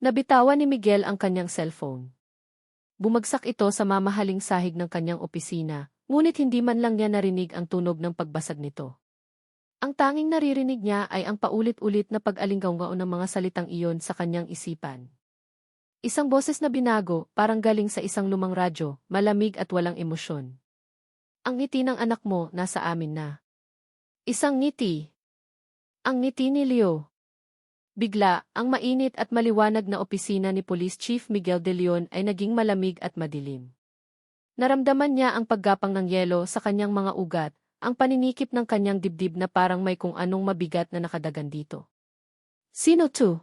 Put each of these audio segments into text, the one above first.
Nabitawan ni Miguel ang kanyang cellphone. Bumagsak ito sa mamahaling sahig ng kanyang opisina, ngunit hindi man lang niya narinig ang tunog ng pagbasag nito. Ang tanging naririnig niya ay ang paulit-ulit na pag-alinggaw ng mga salitang iyon sa kanyang isipan. Isang boses na binago, parang galing sa isang lumang radyo, malamig at walang emosyon. Ang ngiti ng anak mo, nasa amin na. Isang ngiti. Ang ngiti ni Leo. Bigla, ang mainit at maliwanag na opisina ni Police Chief Miguel de Leon ay naging malamig at madilim. Naramdaman niya ang paggapang ng yelo sa kanyang mga ugat, ang paninikip ng kanyang dibdib na parang may kung anong mabigat na nakadagan dito. Sino to?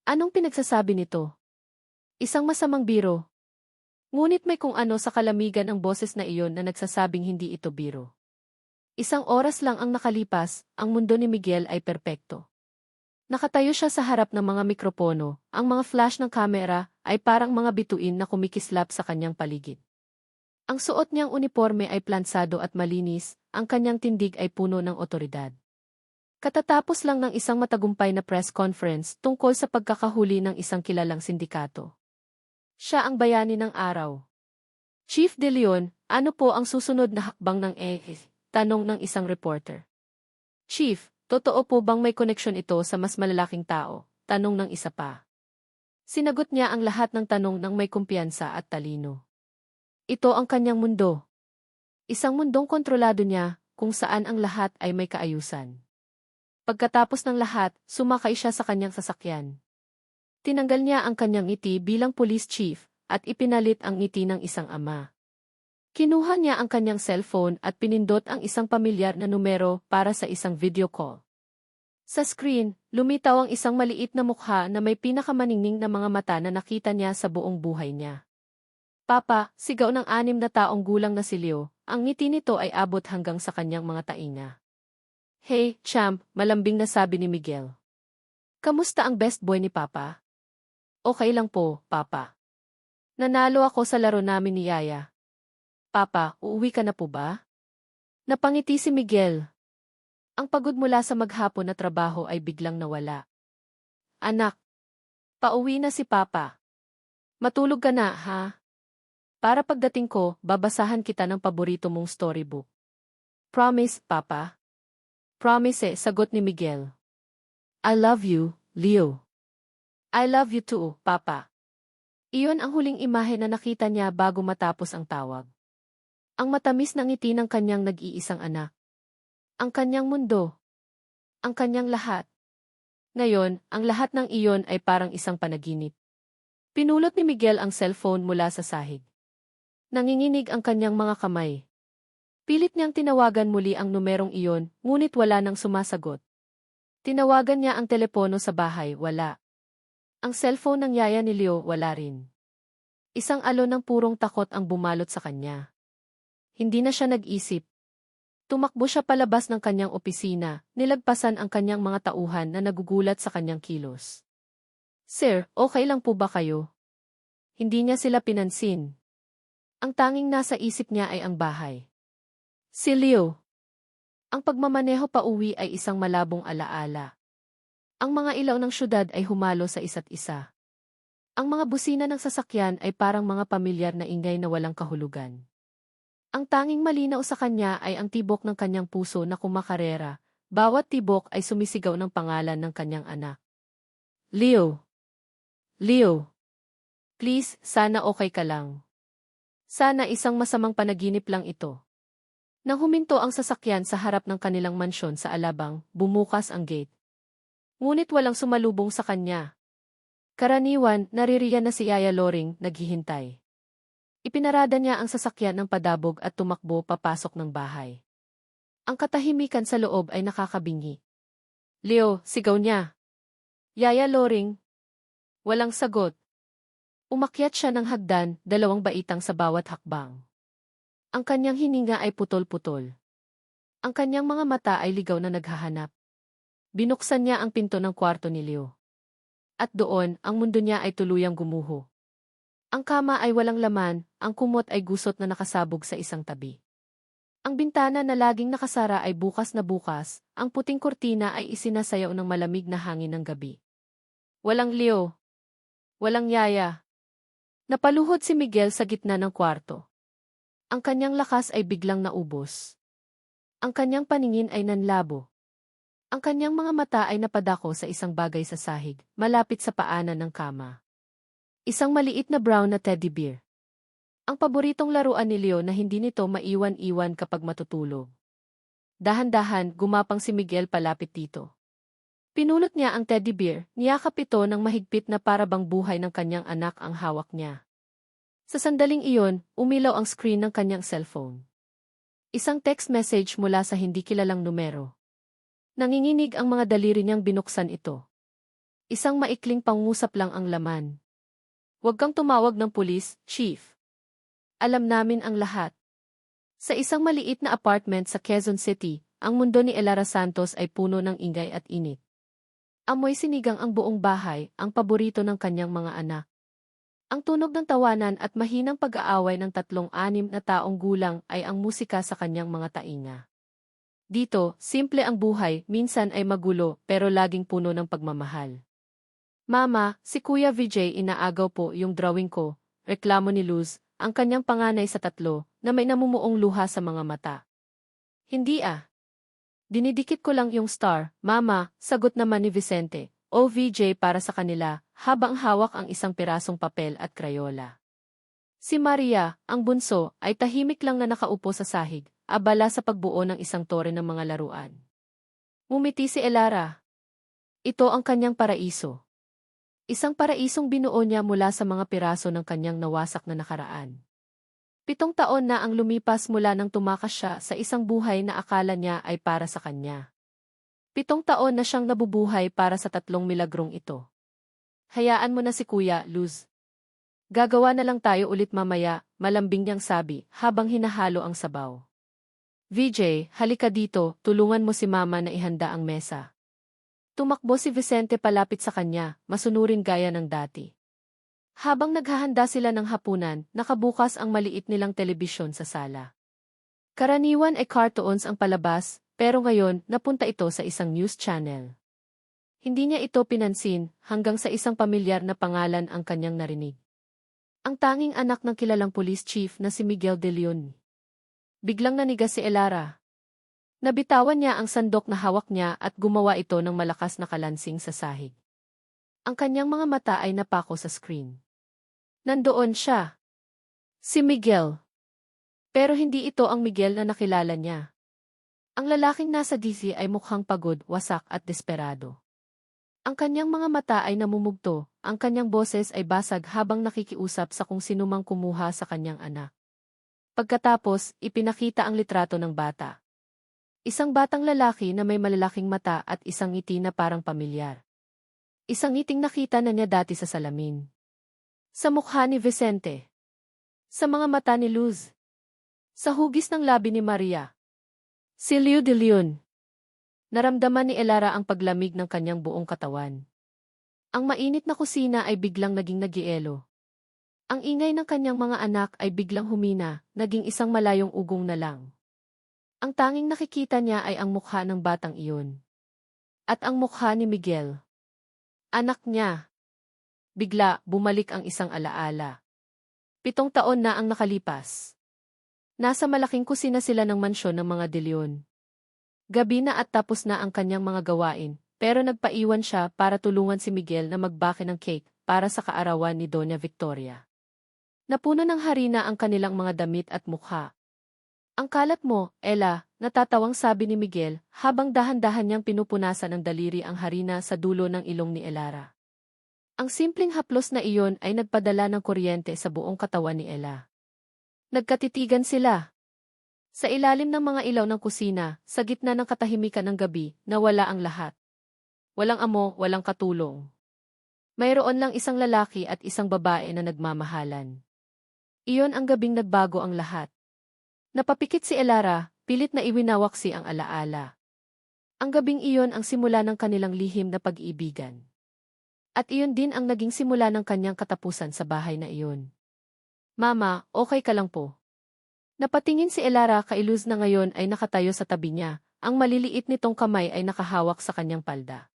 Anong pinagsasabi nito? Isang masamang biro. Ngunit may kung ano sa kalamigan ang boses na iyon na nagsasabing hindi ito biro. Isang oras lang ang nakalipas, ang mundo ni Miguel ay perpekto. Nakatayo siya sa harap ng mga mikropono, ang mga flash ng kamera ay parang mga bituin na kumikislap sa kanyang paligid. Ang suot niyang uniforme ay plansado at malinis, ang kanyang tindig ay puno ng otoridad. Katatapos lang ng isang matagumpay na press conference tungkol sa pagkakahuli ng isang kilalang sindikato. Siya ang bayani ng araw. Chief De Leon, ano po ang susunod na hakbang ng Tanong ng isang reporter. Chief, totoo po bang may koneksyon ito sa mas malalaking tao? Tanong ng isa pa. Sinagot niya ang lahat ng tanong ng may kumpiyansa at talino. Ito ang kanyang mundo. Isang mundong kontrolado niya, kung saan ang lahat ay may kaayusan. Pagkatapos ng lahat, sumakay siya sa kanyang sasakyan. Tinanggal niya ang kanyang ngiti bilang police chief, at ipinalit ang ngiti ng isang ama. Kinuha niya ang kanyang cellphone at pinindot ang isang pamilyar na numero para sa isang video call. Sa screen, lumitaw ang isang maliit na mukha na may pinakamaningning na mga mata na nakita niya sa buong buhay niya. Papa, sigaw ng 6 na taong gulang na si Leo, ang ngiti nito ay abot hanggang sa kanyang mga tainga. Hey, champ, malambing na sabi ni Miguel. Kamusta ang best boy ni Papa? Okay lang po, Papa. Nanalo ako sa laro namin ni Yaya. Papa, uuwi ka na po ba? Napangiti si Miguel. Ang pagod mula sa maghapon na trabaho ay biglang nawala. Anak, pauwi na si Papa. Matulog ka na, ha? Para pagdating ko, babasahan kita ng paborito mong storybook. Promise, Papa? Promise, sagot ni Miguel. I love you, Leo. I love you too, Papa. Iyon ang huling imahe na nakita niya bago matapos ang tawag. Ang matamis na ngiti ng kanyang nag-iisang anak. Ang kanyang mundo. Ang kanyang lahat. Ngayon, ang lahat ng iyon ay parang isang panaginip. Pinulot ni Miguel ang cellphone mula sa sahig. Nanginginig ang kanyang mga kamay. Pilit niyang tinawagan muli ang numerong iyon, ngunit wala nang sumasagot. Tinawagan niya ang telepono sa bahay, wala. Ang cellphone ng yaya ni Leo, wala rin. Isang alon ng purong takot ang bumalot sa kanya. Hindi na siya nag-isip. Tumakbo siya palabas ng kanyang opisina, nilagpasan ang kanyang mga tauhan na nagugulat sa kanyang kilos. Sir, okay lang po ba kayo? Hindi niya sila pinansin. Ang tanging nasa isip niya ay ang bahay. Si Leo. Ang pagmamaneho pa uwi ay isang malabong alaala. Ang mga ilaw ng syudad ay humalo sa isa't isa. Ang mga busina ng sasakyan ay parang mga pamilyar na ingay na walang kahulugan. Ang tanging malinaw sa kanya ay ang tibok ng kanyang puso na kumakarera, bawat tibok ay sumisigaw ng pangalan ng kanyang anak. Leo! Leo! Please, sana okay ka lang. Sana isang masamang panaginip lang ito. Nang huminto ang sasakyan sa harap ng kanilang mansyon sa Alabang, bumukas ang gate. Ngunit walang sumalubong sa kanya. Karaniwan, naririyan na si Yaya Loring, naghihintay. Ipinarada niya ang sasakyan ng padabog at tumakbo papasok ng bahay. Ang katahimikan sa loob ay nakakabingi. Leo, sigaw niya. Yaya Loring. Walang sagot. Umakyat siya ng hagdan, 2 baitang sa bawat hakbang. Ang kanyang hininga ay putol-putol. Ang kanyang mga mata ay ligaw na naghahanap. Binuksan niya ang pinto ng kwarto ni Leo. At doon, ang mundo niya ay tuluyang gumuho. Ang kama ay walang laman, ang kumot ay gusot na nakasabog sa isang tabi. Ang bintana na laging nakasara ay bukas na bukas, ang puting kurtina ay isinasayaw ng malamig na hangin ng gabi. Walang Leo. Walang yaya. Napaluhod si Miguel sa gitna ng kwarto. Ang kanyang lakas ay biglang naubos. Ang kanyang paningin ay nanlabo. Ang kanyang mga mata ay napadako sa isang bagay sa sahig, malapit sa paanan ng kama. Isang maliit na brown na teddy bear. Ang paboritong laruan ni Leo na hindi nito maiwan-iwan kapag matutulog. Dahan-dahan, gumapang si Miguel palapit dito. Pinulot niya ang teddy bear, niyakap ito ng mahigpit na para bang buhay ng kanyang anak ang hawak niya. Sa sandaling iyon, umilaw ang screen ng kanyang cellphone. Isang text message mula sa hindi kilalang numero. Nanginginig ang mga daliri niyang binuksan ito. Isang maikling pangusap lang ang laman. Huwag kang tumawag ng pulis, Chief. Alam namin ang lahat. Sa isang maliit na apartment sa Quezon City, ang mundo ni Elara Santos ay puno ng ingay at init. Amoy sinigang ang buong bahay, ang paborito ng kanyang mga anak. Ang tunog ng tawanan at mahinang pag-aaway ng 3-6 na taong gulang ay ang musika sa kanyang mga tainga. Dito, simple ang buhay, minsan ay magulo, pero laging puno ng pagmamahal. Mama, si Kuya Vijay inaagaw po yung drawing ko, reklamo ni Luz, ang kanyang panganay sa 3, na may namumuong luha sa mga mata. Hindi ah. Dinidikit ko lang yung star, Mama, sagot naman ni Vicente, o VJ para sa kanila, habang hawak ang isang pirasong papel at krayola. Si Maria, ang bunso, ay tahimik lang na nakaupo sa sahig, abala sa pagbuo ng isang tore ng mga laruan. Ngumiti si Elara. Ito ang kanyang paraiso. Isang paraisong binuo niya mula sa mga piraso ng kanyang nawasak na nakaraan. 7 taon na ang lumipas mula nang tumakas siya sa isang buhay na akala niya ay para sa kanya. 7 taon na siyang nabubuhay para sa 3 milagrong ito. Hayaan mo na si Kuya, Luz. Gagawa na lang tayo ulit mamaya, malambing niyang sabi, habang hinahalo ang sabaw. VJ, halika dito, tulungan mo si Mama na ihanda ang mesa. Tumakbo si Vicente palapit sa kanya, masunurin gaya ng dati. Habang naghahanda sila ng hapunan, nakabukas ang maliit nilang telebisyon sa sala. Karaniwan ay cartoons ang palabas, pero ngayon, napunta ito sa isang news channel. Hindi niya ito pinansin, hanggang sa isang pamilyar na pangalan ang kanyang narinig. Ang tanging anak ng kilalang police chief na si Miguel de Leon. Biglang nanigas si Elara. Nabitawan niya ang sandok na hawak niya at gumawa ito ng malakas na kalansing sa sahig. Ang kanyang mga mata ay napako sa screen. Nandoon siya. Si Miguel. Pero hindi ito ang Miguel na nakilala niya. Ang lalaking nasa DC ay mukhang pagod, wasak at desperado. Ang kanyang mga mata ay namumugto, ang kanyang boses ay basag habang nakikiusap sa kung sinumang kumuha sa kanyang anak. Pagkatapos, ipinakita ang litrato ng bata. Isang batang lalaki na may malalaking mata at isang ngiti na parang pamilyar. Isang ngiting nakita na niya dati sa salamin. Sa mukha ni Vicente. Sa mga mata ni Luz. Sa hugis ng labi ni Maria. Si Leo de Leon. Naramdaman ni Elara ang paglamig ng kanyang buong katawan. Ang mainit na kusina ay biglang naging nagyelo. Ang ingay ng kanyang mga anak ay biglang humina, naging isang malayong ugong na lang. Ang tanging nakikita niya ay ang mukha ng batang iyon. At ang mukha ni Miguel. Anak niya. Bigla, bumalik ang isang alaala. 7 taon na ang nakalipas. Nasa malaking kusina sila ng mansyon ng mga De Leon. Gabi na at tapos na ang kanyang mga gawain, pero nagpaiwan siya para tulungan si Miguel na magbake ng cake para sa kaarawan ni Doña Victoria. Napuno ng harina ang kanilang mga damit at mukha. Ang kalat mo, Ella, natatawang sabi ni Miguel, habang dahan-dahan niyang pinupunasan ng daliri ang harina sa dulo ng ilong ni Elara. Ang simpleng haplos na iyon ay nagpadala ng kuryente sa buong katawan ni Ella. Nagkatitigan sila. Sa ilalim ng mga ilaw ng kusina, sa gitna ng katahimikan ng gabi, nawala ang lahat. Walang amo, walang katulong. Mayroon lang isang lalaki at isang babae na nagmamahalan. Iyon ang gabing nagbago ang lahat. Napapikit si Elara, pilit na iwinawaksi ang alaala. Ang gabing iyon ang simula ng kanilang lihim na pag-iibigan. At iyon din ang naging simula ng kanyang katapusan sa bahay na iyon. Mama, okay ka lang po. Napatingin si Elara kay Luz na ngayon ay nakatayo sa tabi niya, ang maliliit nitong kamay ay nakahawak sa kanyang palda.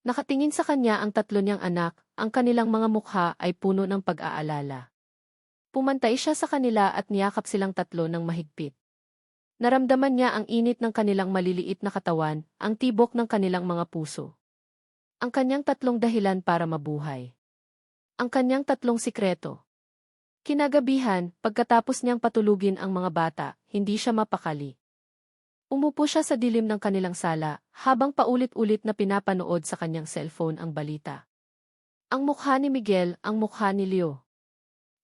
Nakatingin sa kanya ang tatlo niyang anak, ang kanilang mga mukha ay puno ng pag-aalala. Pumantay siya sa kanila at niyakap silang tatlo ng mahigpit. Naramdaman niya ang init ng kanilang maliliit na katawan, ang tibok ng kanilang mga puso. Ang kanyang tatlong dahilan para mabuhay. Ang kanyang tatlong sikreto. Kinagabihan, pagkatapos niyang patulugin ang mga bata, hindi siya mapakali. Umupo siya sa dilim ng kanilang sala, habang paulit-ulit na pinapanood sa kanyang cellphone ang balita. Ang mukha ni Miguel, ang mukha ni Leo.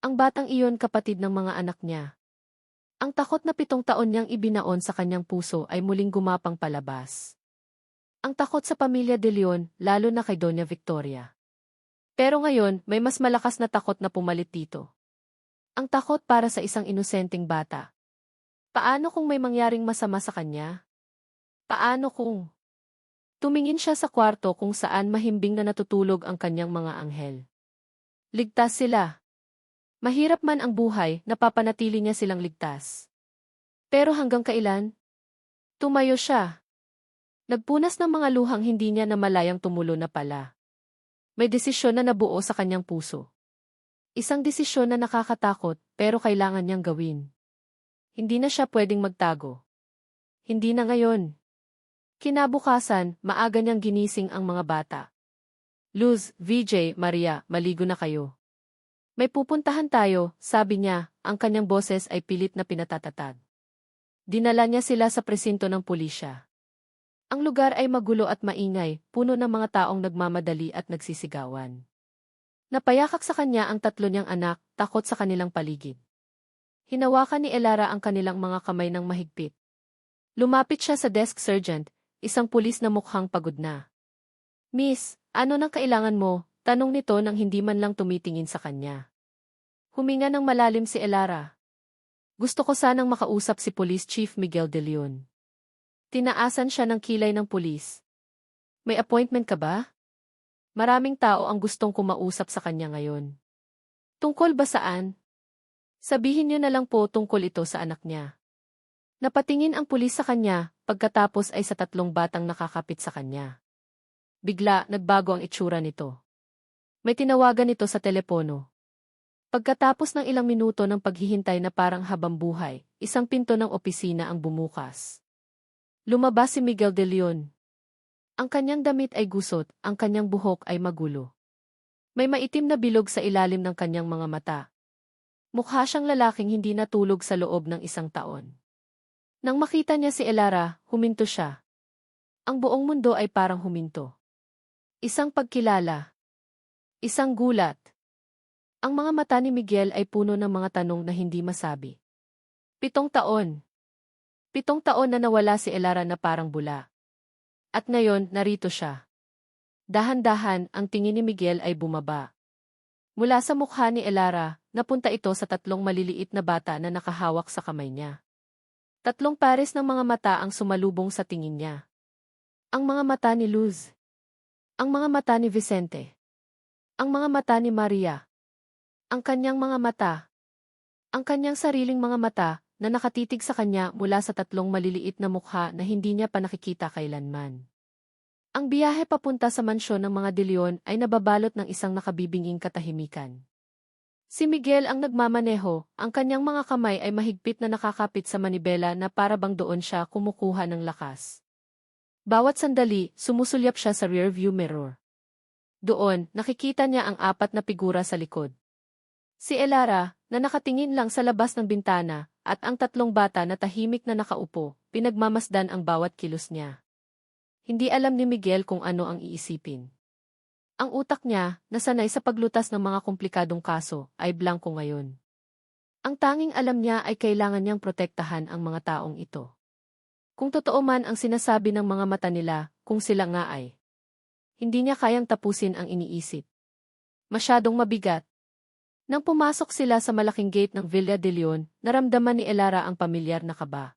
Ang batang iyon kapatid ng mga anak niya. Ang takot na 7 taon niyang ibinaon sa kanyang puso ay muling gumapang palabas. Ang takot sa pamilya de Leon, lalo na kay Doña Victoria. Pero ngayon, may mas malakas na takot na pumalit dito. Ang takot para sa isang inosenteng bata. Paano kung may mangyaring masama sa kanya? Paano kung tumingin siya sa kwarto kung saan mahimbing na natutulog ang kanyang mga anghel? Ligtas sila. Mahirap man ang buhay, napapanatili niya silang ligtas. Pero hanggang kailan? Tumayo siya. Nagpunas ng mga luhang hindi niya namalayang tumulo na pala. May desisyon na nabuo sa kanyang puso. Isang desisyon na nakakatakot, pero kailangan niyang gawin. Hindi na siya pwedeng magtago. Hindi na ngayon. Kinabukasan, maaga niyang ginising ang mga bata. Luz, VJ, Maria, maligo na kayo. May pupuntahan tayo, sabi niya, ang kanyang boses ay pilit na pinatatatag. Dinala niya sila sa presinto ng pulisya. Ang lugar ay magulo at maingay, puno ng mga taong nagmamadali at nagsisigawan. Napayakak sa kanya ang tatlo niyang anak, takot sa kanilang paligid. Hinawakan ni Elara ang kanilang mga kamay ng mahigpit. Lumapit siya sa desk sergeant, isang pulis na mukhang pagod na. Miss, ano nang kailangan mo? Tanong nito nang hindi man lang tumitingin sa kanya. Huminga ng malalim si Elara. Gusto ko sanang makausap si Police Chief Miguel de Leon. Tinaasan siya ng kilay ng pulis. May appointment ka ba? Maraming tao ang gustong kumausap sa kanya ngayon. Tungkol ba saan? Sabihin niyo na lang po tungkol ito sa anak niya. Napatingin ang pulis sa kanya, pagkatapos ay sa tatlong batang nakakapit sa kanya. Bigla, nagbago ang itsura nito. May tinawagan ito sa telepono. Pagkatapos ng ilang minuto ng paghihintay na parang habambuhay, isang pinto ng opisina ang bumukas. Lumabas si Miguel de Leon. Ang kanyang damit ay gusot, ang kanyang buhok ay magulo. May maitim na bilog sa ilalim ng kanyang mga mata. Mukha siyang lalaking hindi natulog sa loob ng 1 taon. Nang makita niya si Elara, huminto siya. Ang buong mundo ay parang huminto. Isang pagkilala. Isang gulat. Ang mga mata ni Miguel ay puno ng mga tanong na hindi masabi. 7 taon. 7 taon na nawala si Elara na parang bula. At ngayon, narito siya. Dahan-dahan, ang tingin ni Miguel ay bumaba. Mula sa mukha ni Elara, napunta ito sa 3 maliliit na bata na nakahawak sa kamay niya. 3 pares ng mga mata ang sumalubong sa tingin niya. Ang mga mata ni Luz. Ang mga mata ni Vicente. Ang mga mata ni Maria. Ang kanyang mga mata. Ang kanyang sariling mga mata na nakatitig sa kanya mula sa 3 maliliit na mukha na hindi niya pa nakikita kailanman. Ang biyahe papunta sa mansyon ng mga De Leon ay nababalot ng isang nakabibinging katahimikan. Si Miguel ang nagmamaneho, ang kanyang mga kamay ay mahigpit na nakakapit sa manibela na para bang doon siya kumukuha ng lakas. Bawat sandali, sumusulyap siya sa rearview mirror. Doon, nakikita niya ang 4 na figura sa likod. Si Elara, na nakatingin lang sa labas ng bintana, at ang 3 bata na tahimik na nakaupo, pinagmamasdan ang bawat kilos niya. Hindi alam ni Miguel kung ano ang iisipin. Ang utak niya, nasanay sa paglutas ng mga komplikadong kaso, ay blanko ngayon. Ang tanging alam niya ay kailangan niyang protektahan ang mga taong ito. Kung totoo man ang sinasabi ng mga mata nila, kung sila nga ay. Hindi niya kayang tapusin ang iniisip. Masyadong mabigat. Nang pumasok sila sa malaking gate ng Villa de Leon, naramdaman ni Elara ang pamilyar na kaba.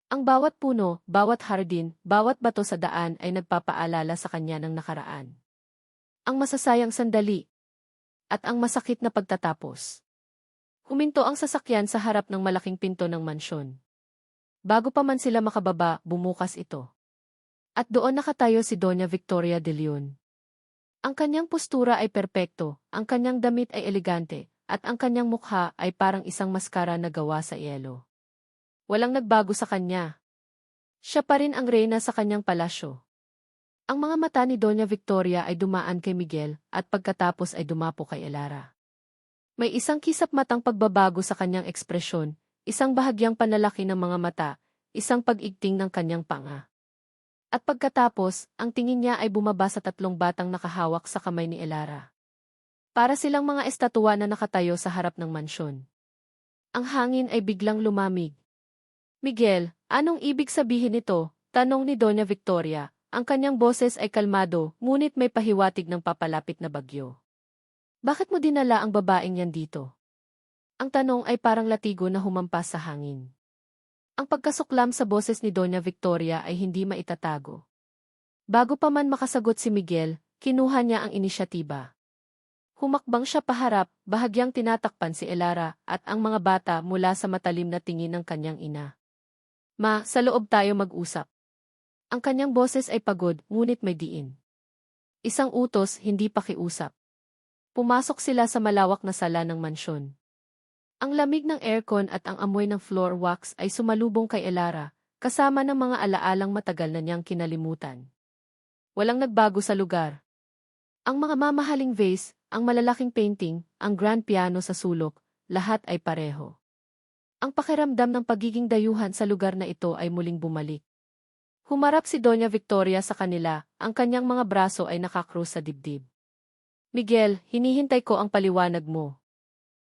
Ang bawat puno, bawat hardin, bawat bato sa daan ay nagpapaalala sa kanya ng nakaraan. Ang masasayang sandali. At ang masakit na pagtatapos. Huminto ang sasakyan sa harap ng malaking pinto ng mansyon. Bago pa man sila makababa, bumukas ito. At doon nakatayo si Doña Victoria de Leon. Ang kanyang postura ay perpekto, ang kanyang damit ay elegante, at ang kanyang mukha ay parang isang maskara na gawa sa yelo. Walang nagbago sa kanya. Siya pa rin ang reyna sa kanyang palasyo. Ang mga mata ni Doña Victoria ay dumaan kay Miguel at pagkatapos ay dumapo kay Elara. May isang kisap-matang pagbabago sa kanyang ekspresyon, isang bahagyang panlalaki ng mga mata, isang pag-igting ng kanyang panga. At pagkatapos, ang tingin niya ay bumaba sa tatlong batang nakahawak sa kamay ni Elara. Para silang mga estatwa na nakatayo sa harap ng mansyon. Ang hangin ay biglang lumamig. Miguel, anong ibig sabihin nito? Tanong ni Doña Victoria. Ang kanyang boses ay kalmado, ngunit may pahiwatig ng papalapit na bagyo. Bakit mo dinala ang babaeng yan dito? Ang tanong ay parang latigo na humampas sa hangin. Ang pagkasuklam sa boses ni Doña Victoria ay hindi maitatago. Bago pa man makasagot si Miguel, kinuha niya ang inisyatiba. Humakbang siya paharap, bahagyang tinatakpan si Elara at ang mga bata mula sa matalim na tingin ng kanyang ina. Ma, sa loob tayo mag-usap. Ang kanyang boses ay pagod, ngunit may diin. Isang utos, hindi pakiusap. Pumasok sila sa malawak na sala ng mansyon. Ang lamig ng aircon at ang amoy ng floor wax ay sumalubong kay Elara, kasama ng mga alaalang matagal na niyang kinalimutan. Walang nagbago sa lugar. Ang mga mamahaling vase, ang malalaking painting, ang grand piano sa sulok, lahat ay pareho. Ang pakiramdam ng pagiging dayuhan sa lugar na ito ay muling bumalik. Humarap si Doña Victoria sa kanila, ang kanyang mga braso ay nakakrus sa dibdib. Miguel, hinihintay ko ang paliwanag mo.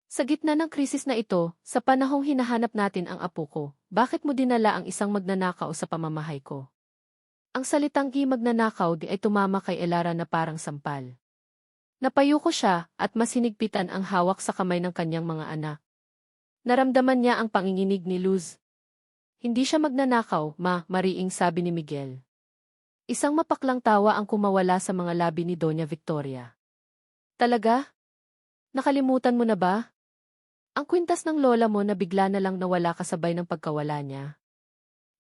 Sa gitna ng krisis na ito, sa panahong hinahanap natin ang apo ko, bakit mo dinala ang isang magnanakaw sa pamamahay ko? Ang salitang magnanakaw di ay tumama kay Elara na parang sampal. Napayuko siya at mas hinigpitan ang hawak sa kamay ng kanyang mga anak. Naramdaman niya ang panginginig ni Luz. Hindi siya magnanakaw, mariing sabi ni Miguel. Isang mapaklang tawa ang kumawala sa mga labi ni Doña Victoria. Talaga? Nakalimutan mo na ba? Ang kwintas ng lola mo na bigla na lang nawala kasabay ng pagkawala niya.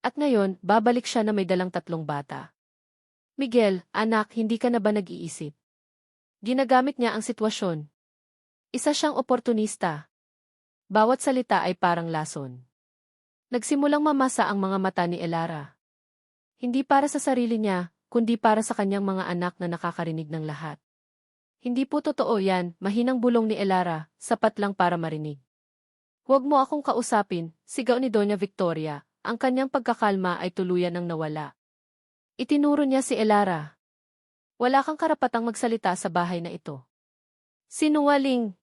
At ngayon, babalik siya na may dalang 3 bata. Miguel, anak, hindi ka na ba nag-iisip? Ginagamit niya ang sitwasyon. Isa siyang oportunista. Bawat salita ay parang lason. Nagsimulang mamasa ang mga mata ni Elara. Hindi para sa sarili niya, kundi para sa kanyang mga anak na nakakarinig ng lahat. Hindi po totoo yan, mahinang bulong ni Elara, sapat lang para marinig. Huwag mo akong kausapin, sigaw ni Doña Victoria, ang kanyang pagkakalma ay tuluyan ng nawala. Itinuro niya si Elara. Wala kang karapatang magsalita sa bahay na ito. Sinungaling!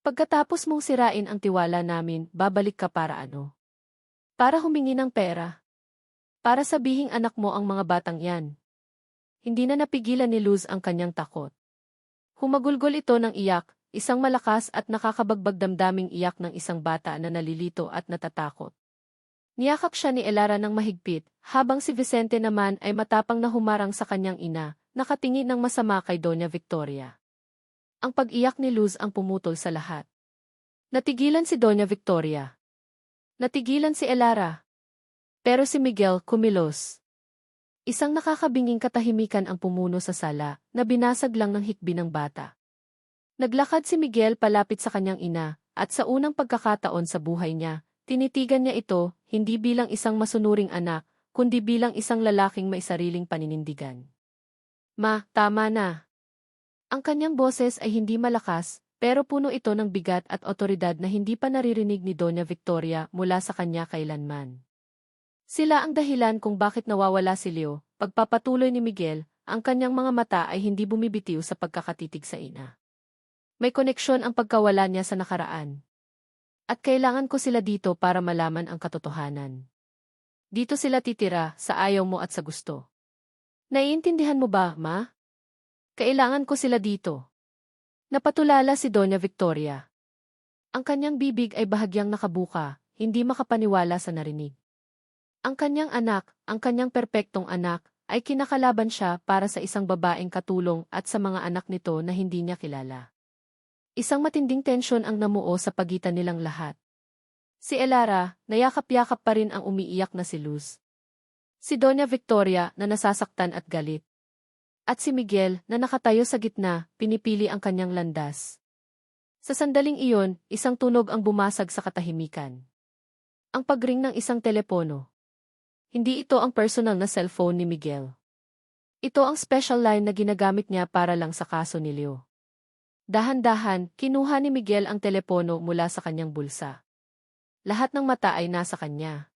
Pagkatapos mong sirain ang tiwala namin, babalik ka para ano? Para humingi ng pera. Para sabihing anak mo ang mga batang yan. Hindi na napigilan ni Luz ang kanyang takot. Humagulgol ito ng iyak, isang malakas at nakakabagbag damdaming iyak ng isang bata na nalilito at natatakot. Niyakap siya ni Elara ng mahigpit, habang si Vicente naman ay matapang na humarang sa kanyang ina, nakatingin ng masama kay Doña Victoria. Ang pag-iyak ni Luz ang pumutol sa lahat. Natigilan si Doña Victoria. Natigilan si Elara. Pero si Miguel kumilos. Isang nakakabinging katahimikan ang pumuno sa sala, na binasag lang ng hikbi ng bata. Naglakad si Miguel palapit sa kanyang ina, at sa unang pagkakataon sa buhay niya, tinitigan niya ito, hindi bilang isang masunuring anak, kundi bilang isang lalaking may sariling paninindigan. Ma, tama na. Ang kanyang boses ay hindi malakas, pero puno ito ng bigat at otoridad na hindi pa naririnig ni Doña Victoria mula sa kanya kailanman. Sila ang dahilan kung bakit nawawala si Leo, pagpapatuloy ni Miguel, ang kanyang mga mata ay hindi bumibitiw sa pagkakatitig sa ina. May koneksyon ang pagkawala niya sa nakaraan. At kailangan ko sila dito para malaman ang katotohanan. Dito sila titira, sa ayaw mo at sa gusto. Naiintindihan mo ba, ma? Kailangan ko sila dito. Napatulala si Doña Victoria. Ang kanyang bibig ay bahagyang nakabuka, hindi makapaniwala sa narinig. Ang kanyang anak, ang kanyang perpektong anak, ay kinakalaban siya para sa isang babaeng katulong at sa mga anak nito na hindi niya kilala. Isang matinding tensyon ang namuo sa pagitan nilang lahat. Si Elara, nayakap-yakap pa rin ang umiiyak na si Luz. Si Doña Victoria na nasasaktan at galit. At si Miguel na nakatayo sa gitna, pinipili ang kanyang landas. Sa sandaling iyon, isang tunog ang bumasag sa katahimikan. Ang pagring ng isang telepono. Hindi ito ang personal na cellphone ni Miguel. Ito ang special line na ginagamit niya para lang sa kaso ni Leo. Dahan-dahan, kinuha ni Miguel ang telepono mula sa kanyang bulsa. Lahat ng mata ay nasa kanya.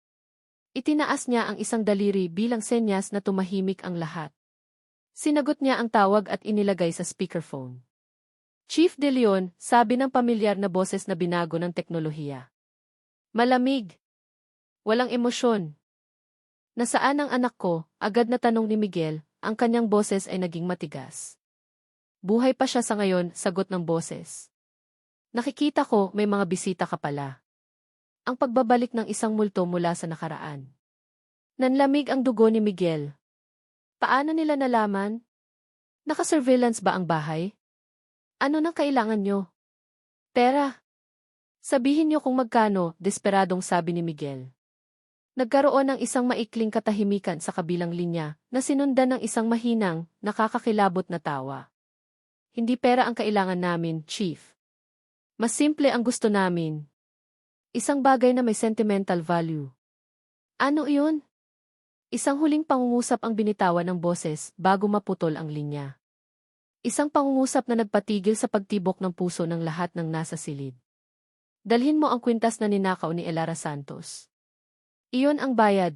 Itinaas niya ang isang daliri bilang senyas na tumahimik ang lahat. Sinagot niya ang tawag at inilagay sa speakerphone. Chief De Leon, sabi ng pamilyar na boses na binago ng teknolohiya. Malamig. Walang emosyon. Nasaan ang anak ko? Agad na tanong ni Miguel, ang kanyang boses ay naging matigas. Buhay pa siya sa ngayon, sagot ng boses. Nakikita ko, may mga bisita ka pala. Ang pagbabalik ng isang multo mula sa nakaraan. Nanlamig ang dugo ni Miguel. Paano nila nalaman? Naka-surveillance ba ang bahay? Ano nang kailangan nyo? Pera. Sabihin nyo kung magkano, desperadong sabi ni Miguel. Nagkaroon ng isang maikling katahimikan sa kabilang linya na sinundan ng isang mahinang, nakakakilabot na tawa. Hindi pera ang kailangan namin, Chief. Mas simple ang gusto namin. Isang bagay na may sentimental value. Ano iyon? Isang huling pangungusap ang binitawan ng boses bago maputol ang linya. Isang pangungusap na nagpatigil sa pagtibok ng puso ng lahat ng nasa silid. Dalhin mo ang kwintas na ninakaw ni Elara Santos. Iyon ang bayad.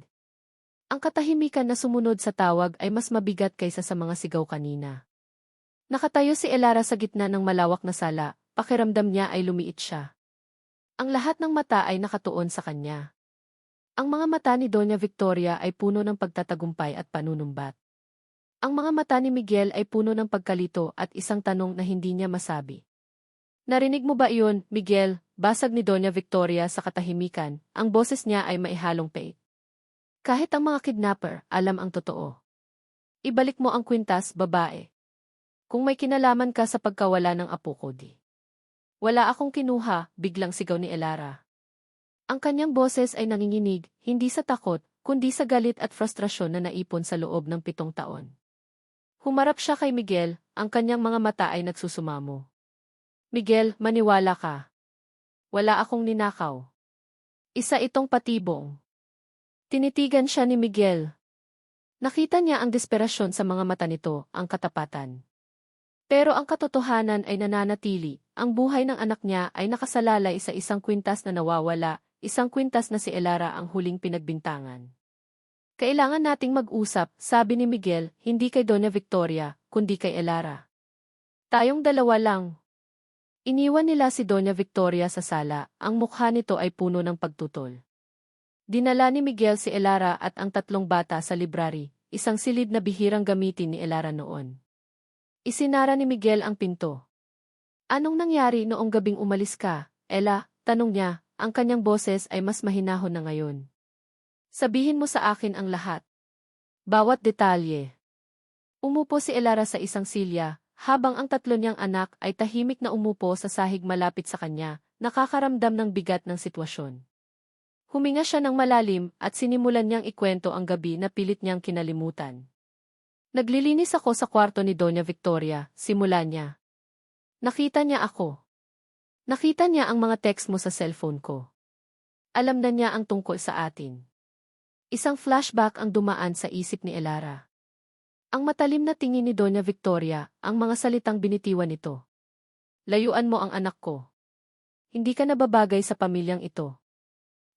Ang katahimikan na sumunod sa tawag ay mas mabigat kaysa sa mga sigaw kanina. Nakatayo si Elara sa gitna ng malawak na sala, pakiramdam niya ay lumiit siya. Ang lahat ng mata ay nakatuon sa kanya. Ang mga mata ni Doña Victoria ay puno ng pagtatagumpay at panunumbat. Ang mga mata ni Miguel ay puno ng pagkalito at isang tanong na hindi niya masabi. Narinig mo ba iyon, Miguel? Basag ni Doña Victoria sa katahimikan, ang boses niya ay maihalong pait. Kahit ang mga kidnapper, alam ang totoo. Ibalik mo ang kwintas, babae. Kung may kinalaman ka sa pagkawala ng apo ko di. Wala akong kinuha, biglang sigaw ni Elara. Ang kanyang boses ay nanginginig, hindi sa takot, kundi sa galit at frustrasyon na naipon sa loob ng 7 taon. Humarap siya kay Miguel, ang kanyang mga mata ay nagsusumamo. Miguel, maniwala ka. Wala akong ninakaw. Isa itong patibong. Tinitigan siya ni Miguel. Nakita niya ang desperasyon sa mga mata nito, ang katapatan. Pero ang katotohanan ay nananatili, ang buhay ng anak niya ay nakasalalay sa isang kwintas na nawawala, isang kwintas na si Elara ang huling pinagbintangan. Kailangan nating mag-usap, sabi ni Miguel, hindi kay Doña Victoria, kundi kay Elara. Tayong dalawa lang. Iniwan nila si Doña Victoria sa sala, ang mukha nito ay puno ng pagtutol. Dinala ni Miguel si Elara at ang 3 bata sa library, isang silid na bihirang gamitin ni Elara noon. Isinara ni Miguel ang pinto. Anong nangyari noong gabing umalis ka, Ella? Tanong niya, ang kanyang boses ay mas mahinahon na ngayon. Sabihin mo sa akin ang lahat. Bawat detalye. Umupo si Elara sa isang silya, habang ang 3 niyang anak ay tahimik na umupo sa sahig malapit sa kanya, nakakaramdam ng bigat ng sitwasyon. Huminga siya ng malalim at sinimulan niyang ikwento ang gabi na pilit niyang kinalimutan. Naglilinis ako sa kwarto ni Doña Victoria, simula niya. Nakita niya ako. Nakita niya ang mga text mo sa cellphone ko. Alam na niya ang tungkol sa atin. Isang flashback ang dumaan sa isip ni Elara. Ang matalim na tingin ni Doña Victoria, ang mga salitang binitiwan nito. Layuan mo ang anak ko. Hindi ka nababagay sa pamilyang ito.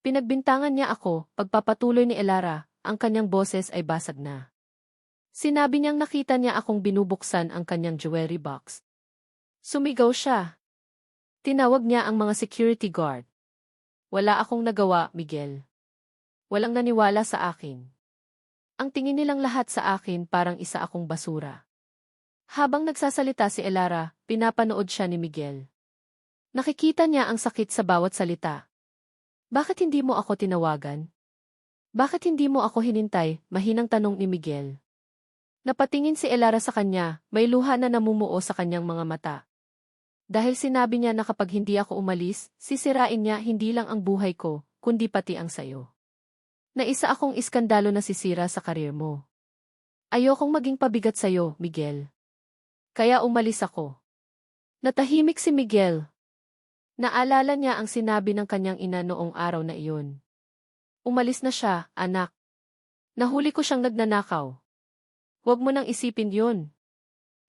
Pinagbintangan niya ako, pagpapatuloy ni Elara, ang kanyang boses ay basag na. Sinabi niyang nakita niya akong binubuksan ang kanyang jewelry box. Sumigaw siya. Tinawag niya ang mga security guard. Wala akong nagawa, Miguel. Walang naniwala sa akin. Ang tingin nilang lahat sa akin parang isa akong basura. Habang nagsasalita si Elara, pinapanood siya ni Miguel. Nakikita niya ang sakit sa bawat salita. Bakit hindi mo ako tinawagan? Bakit hindi mo ako hinintay? Mahinang tanong ni Miguel. Napatingin si Elara sa kanya, may luha na namumuo sa kanyang mga mata. Dahil sinabi niya na kapag hindi ako umalis, sisirain niya hindi lang ang buhay ko, kundi pati ang sayo. Naisa akong iskandalo na sisira sa karir mo. Ayokong maging pabigat sa'yo, Miguel. Kaya umalis ako. Natahimik si Miguel. Naalala niya ang sinabi ng kanyang ina noong araw na iyon. Umalis na siya, anak. Nahuli ko siyang nagnanakaw. Huwag mo nang isipin yun.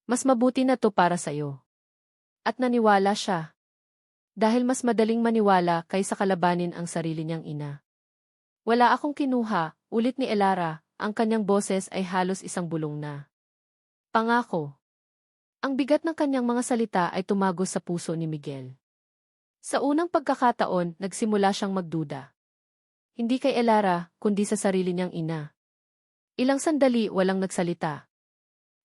Mas mabuti na to para sa'yo. At naniwala siya. Dahil mas madaling maniwala kaysa kalabanin ang sarili niyang ina. Wala akong kinuha, ulit ni Elara, ang kanyang boses ay halos isang bulong na. Pangako. Ang bigat ng kanyang mga salita ay tumagos sa puso ni Miguel. Sa unang pagkakataon, nagsimula siyang magduda. Hindi kay Elara, kundi sa sarili niyang ina. Ilang sandali walang nagsalita.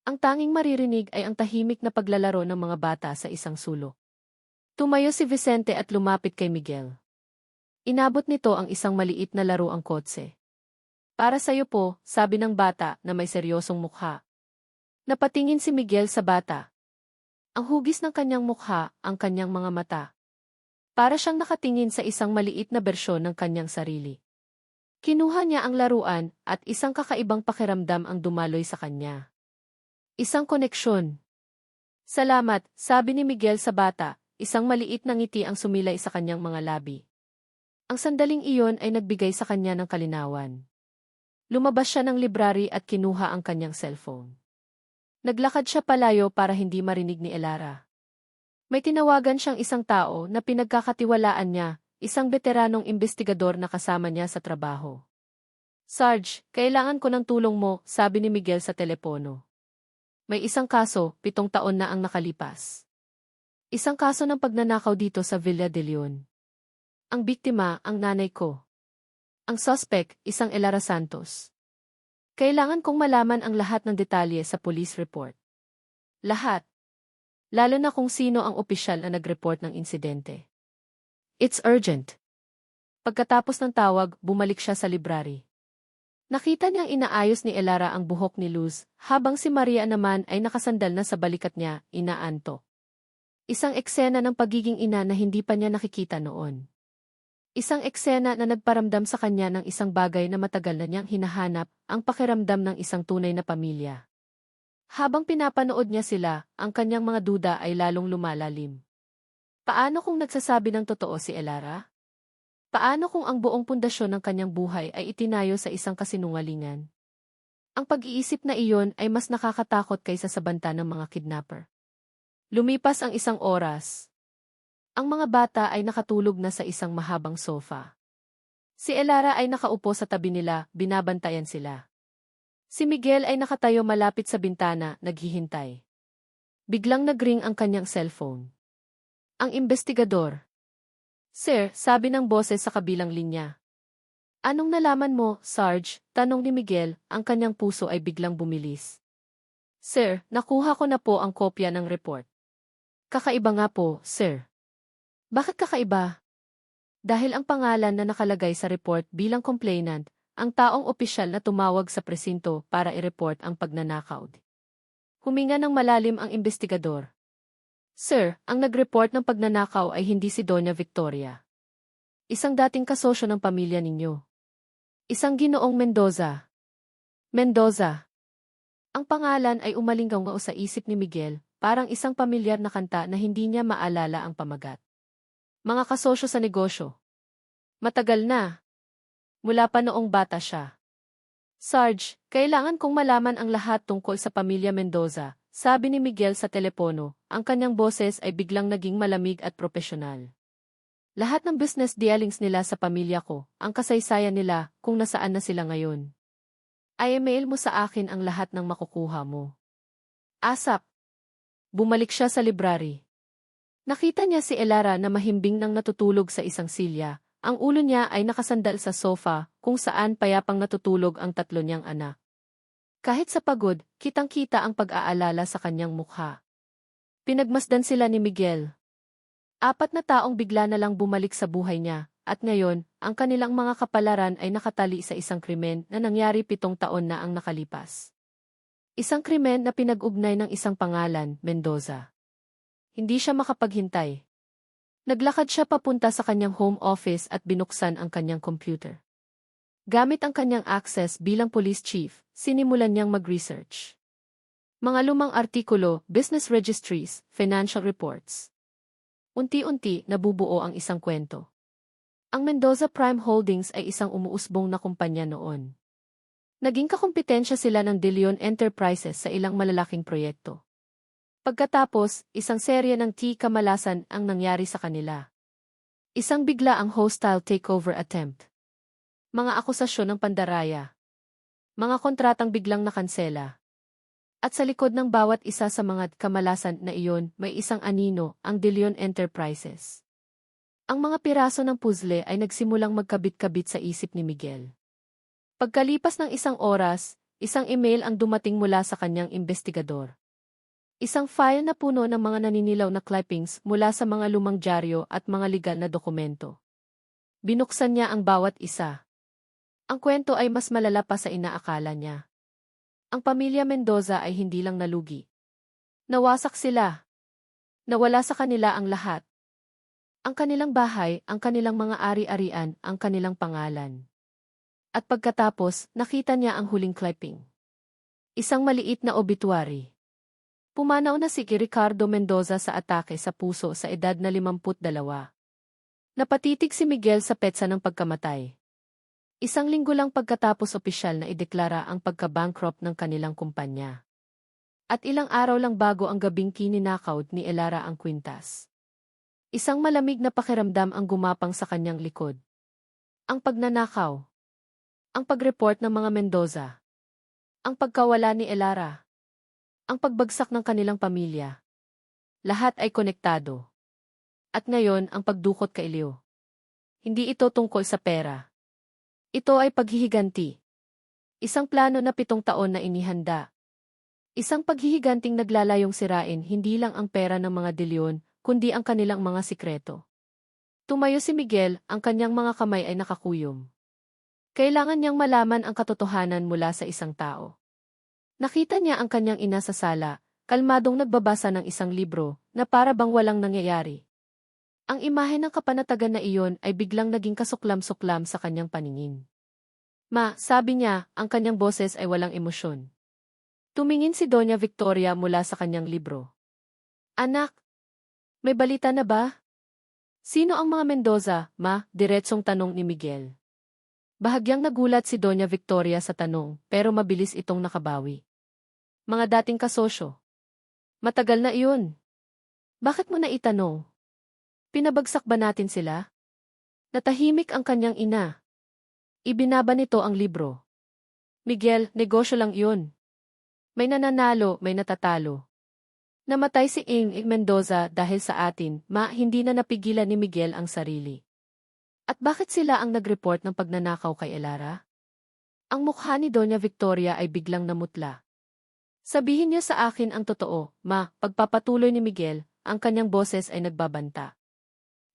Ang tanging maririnig ay ang tahimik na paglalaro ng mga bata sa isang sulok. Tumayo si Vicente at lumapit kay Miguel. Inabot nito ang isang maliit na laruang kotse. Para sa'yo po, sabi ng bata na may seryosong mukha. Napatingin si Miguel sa bata. Ang hugis ng kanyang mukha, ang kanyang mga mata. Para siyang nakatingin sa isang maliit na bersyon ng kanyang sarili. Kinuha niya ang laruan at isang kakaibang pakiramdam ang dumaloy sa kanya. Isang koneksyon. Salamat, sabi ni Miguel sa bata, isang maliit na ngiti ang sumilay sa kanyang mga labi. Ang sandaling iyon ay nagbigay sa kanya ng kalinawan. Lumabas siya ng library at kinuha ang kanyang cellphone. Naglakad siya palayo para hindi marinig ni Elara. May tinawagan siyang isang tao na pinagkakatiwalaan niya, isang veteranong investigador na kasama niya sa trabaho. Sarge, kailangan ko ng tulong mo, sabi ni Miguel sa telepono. May isang kaso, 7 taon na ang nakalipas. Isang kaso ng pagnanakaw dito sa Villa de Leon. Ang biktima, ang nanay ko. Ang suspect, isang Elara Santos. Kailangan kong malaman ang lahat ng detalye sa police report. Lahat. Lalo na kung sino ang opisyal na nag-report ng insidente. It's urgent. Pagkatapos ng tawag, bumalik siya sa library. Nakita niyang inaayos ni Elara ang buhok ni Luz, habang si Maria naman ay nakasandal na sa balikat niya, inaanto. Isang eksena ng pagiging ina na hindi pa niya nakikita noon. Isang eksena na nagparamdam sa kanya ng isang bagay na matagal na niyang hinahanap, ang pakiramdam ng isang tunay na pamilya. Habang pinapanood niya sila, ang kanyang mga duda ay lalong lumalalim. Paano kung nagsasabi ng totoo si Elara? Paano kung ang buong pundasyon ng kanyang buhay ay itinayo sa isang kasinungalingan? Ang pag-iisip na iyon ay mas nakakatakot kaysa sa banta ng mga kidnapper. Lumipas ang isang oras. Ang mga bata ay nakatulog na sa isang mahabang sofa. Si Elara ay nakaupo sa tabi nila, binabantayan sila. Si Miguel ay nakatayo malapit sa bintana, naghihintay. Biglang nagring ang kanyang cellphone. Ang investigador. Sir, sabi ng boses sa kabilang linya. Anong nalaman mo, Sarge? Tanong ni Miguel, ang kanyang puso ay biglang bumilis. Sir, nakuha ko na po ang kopya ng report. Kakaiba nga po, sir. Bakit kakaiba? Dahil ang pangalan na nakalagay sa report bilang complainant, ang taong opisyal na tumawag sa presinto para i-report ang pagnanakaw. Huminga ng malalim ang investigador. Sir, ang nag-report ng pagnanakaw ay hindi si Doña Victoria. Isang dating kasosyo ng pamilya ninyo. Isang Ginoong Mendoza. Mendoza. Ang pangalan ay umalinggaw sa isip ni Miguel, parang isang pamilyar na kanta na hindi niya maalala ang pamagat. Mga kasosyo sa negosyo. Matagal na. Mula pa noong bata siya. Sarge, kailangan kong malaman ang lahat tungkol sa pamilya Mendoza, sabi ni Miguel sa telepono, ang kanyang boses ay biglang naging malamig at propesyonal. Lahat ng business dealings nila sa pamilya ko, ang kasaysayan nila, kung nasaan na sila ngayon. I-email mo sa akin ang lahat ng makukuha mo. ASAP. Bumalik siya sa library. Nakita niya si Elara na mahimbing nang natutulog sa isang silya. Ang ulo niya ay nakasandal sa sofa, kung saan payapang natutulog ang 3 niyang anak. Kahit sa pagod, kitang-kita ang pag-aalala sa kanyang mukha. Pinagmasdan sila ni Miguel. 4 na taong bigla na lang bumalik sa buhay niya, at ngayon, ang kanilang mga kapalaran ay nakatali sa isang krimen na nangyari 7 taon na ang nakalipas. Isang krimen na pinag-ugnay ng isang pangalan, Mendoza. Hindi siya makapaghintay. Naglakad siya papunta sa kanyang home office at binuksan ang kanyang computer. Gamit ang kanyang access bilang police chief, sinimulan niyang mag-research. Mga lumang artikulo, business registries, financial reports. Unti-unti, nabubuo ang isang kwento. Ang Mendoza Prime Holdings ay isang umuusbong na kumpanya noon. Naging kakumpetensya sila ng De Leon Enterprises sa ilang malalaking proyekto. Pagkatapos, isang serye ng kamalasan ang nangyari sa kanila. Isang bigla ang hostile takeover attempt. Mga akusasyon ng pandaraya. Mga kontratang biglang nakansela. At sa likod ng bawat isa sa mga kamalasan na iyon, may isang anino, ang De Leon Enterprises. Ang mga piraso ng puzzle ay nagsimulang magkabit-kabit sa isip ni Miguel. Pagkalipas ng isang oras, isang email ang dumating mula sa kanyang investigador. Isang file na puno ng mga naninilaw na clippings mula sa mga lumang dyaryo at mga legal na dokumento. Binuksan niya ang bawat isa. Ang kwento ay mas malala pa sa inaakala niya. Ang pamilya Mendoza ay hindi lang nalugi. Nawasak sila. Nawala sa kanila ang lahat. Ang kanilang bahay, ang kanilang mga ari-arian, ang kanilang pangalan. At pagkatapos, nakita niya ang huling clipping. Isang maliit na obituary. Pumanaw na si Ricardo Mendoza sa atake sa puso sa edad na 52. Napatitig si Miguel sa petsa ng pagkamatay. Isang linggo lang pagkatapos opisyal na ideklara ang pagka-bankrupt ng kanilang kumpanya. At ilang araw lang bago ang gabing kininakaw ni Elara ang kwintas. Isang malamig na pakiramdam ang gumapang sa kanyang likod. Ang pagnanakaw. Ang pag-report ng mga Mendoza. Ang pagkawala ni Elara. Ang pagbagsak ng kanilang pamilya. Lahat ay konektado. At ngayon ang pagdukot kay Leo. Hindi ito tungkol sa pera. Ito ay paghihiganti. Isang plano na 7 taon na inihanda. Isang paghihiganting naglalayong sirain hindi lang ang pera ng mga De Leon, kundi ang kanilang mga sikreto. Tumayo si Miguel, ang kanyang mga kamay ay nakakuyom. Kailangan niyang malaman ang katotohanan mula sa isang tao. Nakita niya ang kanyang ina sa sala, kalmadong nagbabasa ng isang libro, na para bang walang nangyayari. Ang imahe ng kapanatagan na iyon ay biglang naging kasuklam-suklam sa kanyang paningin. Ma, sabi niya, ang kanyang boses ay walang emosyon. Tumingin si Doña Victoria mula sa kanyang libro. Anak, may balita na ba? Sino ang mga Mendoza, ma? Diretsong tanong ni Miguel. Bahagyang nagulat si Doña Victoria sa tanong, pero mabilis itong nakabawi. Mga dating kasosyo. Matagal na iyon. Bakit mo na itanong? Pinabagsak ba natin sila? Natahimik ang kanyang ina. Ibinaba nito ang libro. Miguel, negosyo lang iyon. May nananalo, may natatalo. Namatay si Ing Mendoza dahil sa atin, ma, hindi na napigilan ni Miguel ang sarili. At bakit sila ang nag-report ng pagnanakaw kay Elara? Ang mukha ni Doña Victoria ay biglang namutla. Sabihin niyo sa akin ang totoo, ma, pagpapatuloy ni Miguel, ang kanyang boses ay nagbabanta.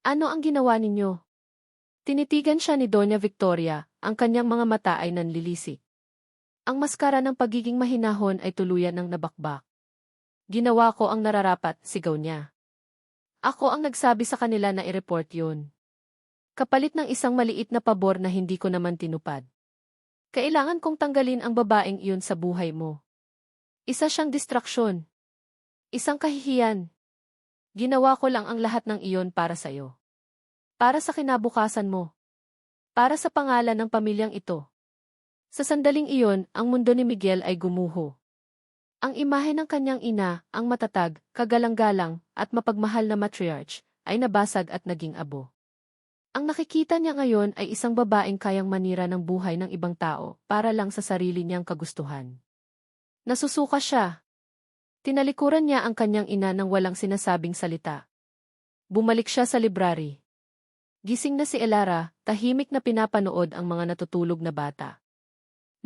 Ano ang ginawa ninyo? Tinitigan siya ni Doña Victoria, ang kanyang mga mata ay nanlilisik. Ang maskara ng pagiging mahinahon ay tuluyan ng nabakbak. Ginawa ko ang nararapat, sigaw niya. Ako ang nagsabi sa kanila na i-report yun. Kapalit ng isang maliit na pabor na hindi ko naman tinupad. Kailangan kong tanggalin ang babaeng iyon sa buhay mo. Isa siyang distraksyon. Isang kahihiyan. Ginawa ko lang ang lahat ng iyon para sa'yo. Para sa kinabukasan mo. Para sa pangalan ng pamilyang ito. Sa sandaling iyon, ang mundo ni Miguel ay gumuho. Ang imahe ng kanyang ina, ang matatag, kagalang-galang, at mapagmahal na matriarch, ay nabasag at naging abo. Ang nakikita niya ngayon ay isang babaeng kayang manira ng buhay ng ibang tao para lang sa sarili niyang kagustuhan. Nasusuka siya. Tinalikuran niya ang kanyang ina nang walang sinasabing salita. Bumalik siya sa library. Gising na si Elara, tahimik na pinapanood ang mga natutulog na bata.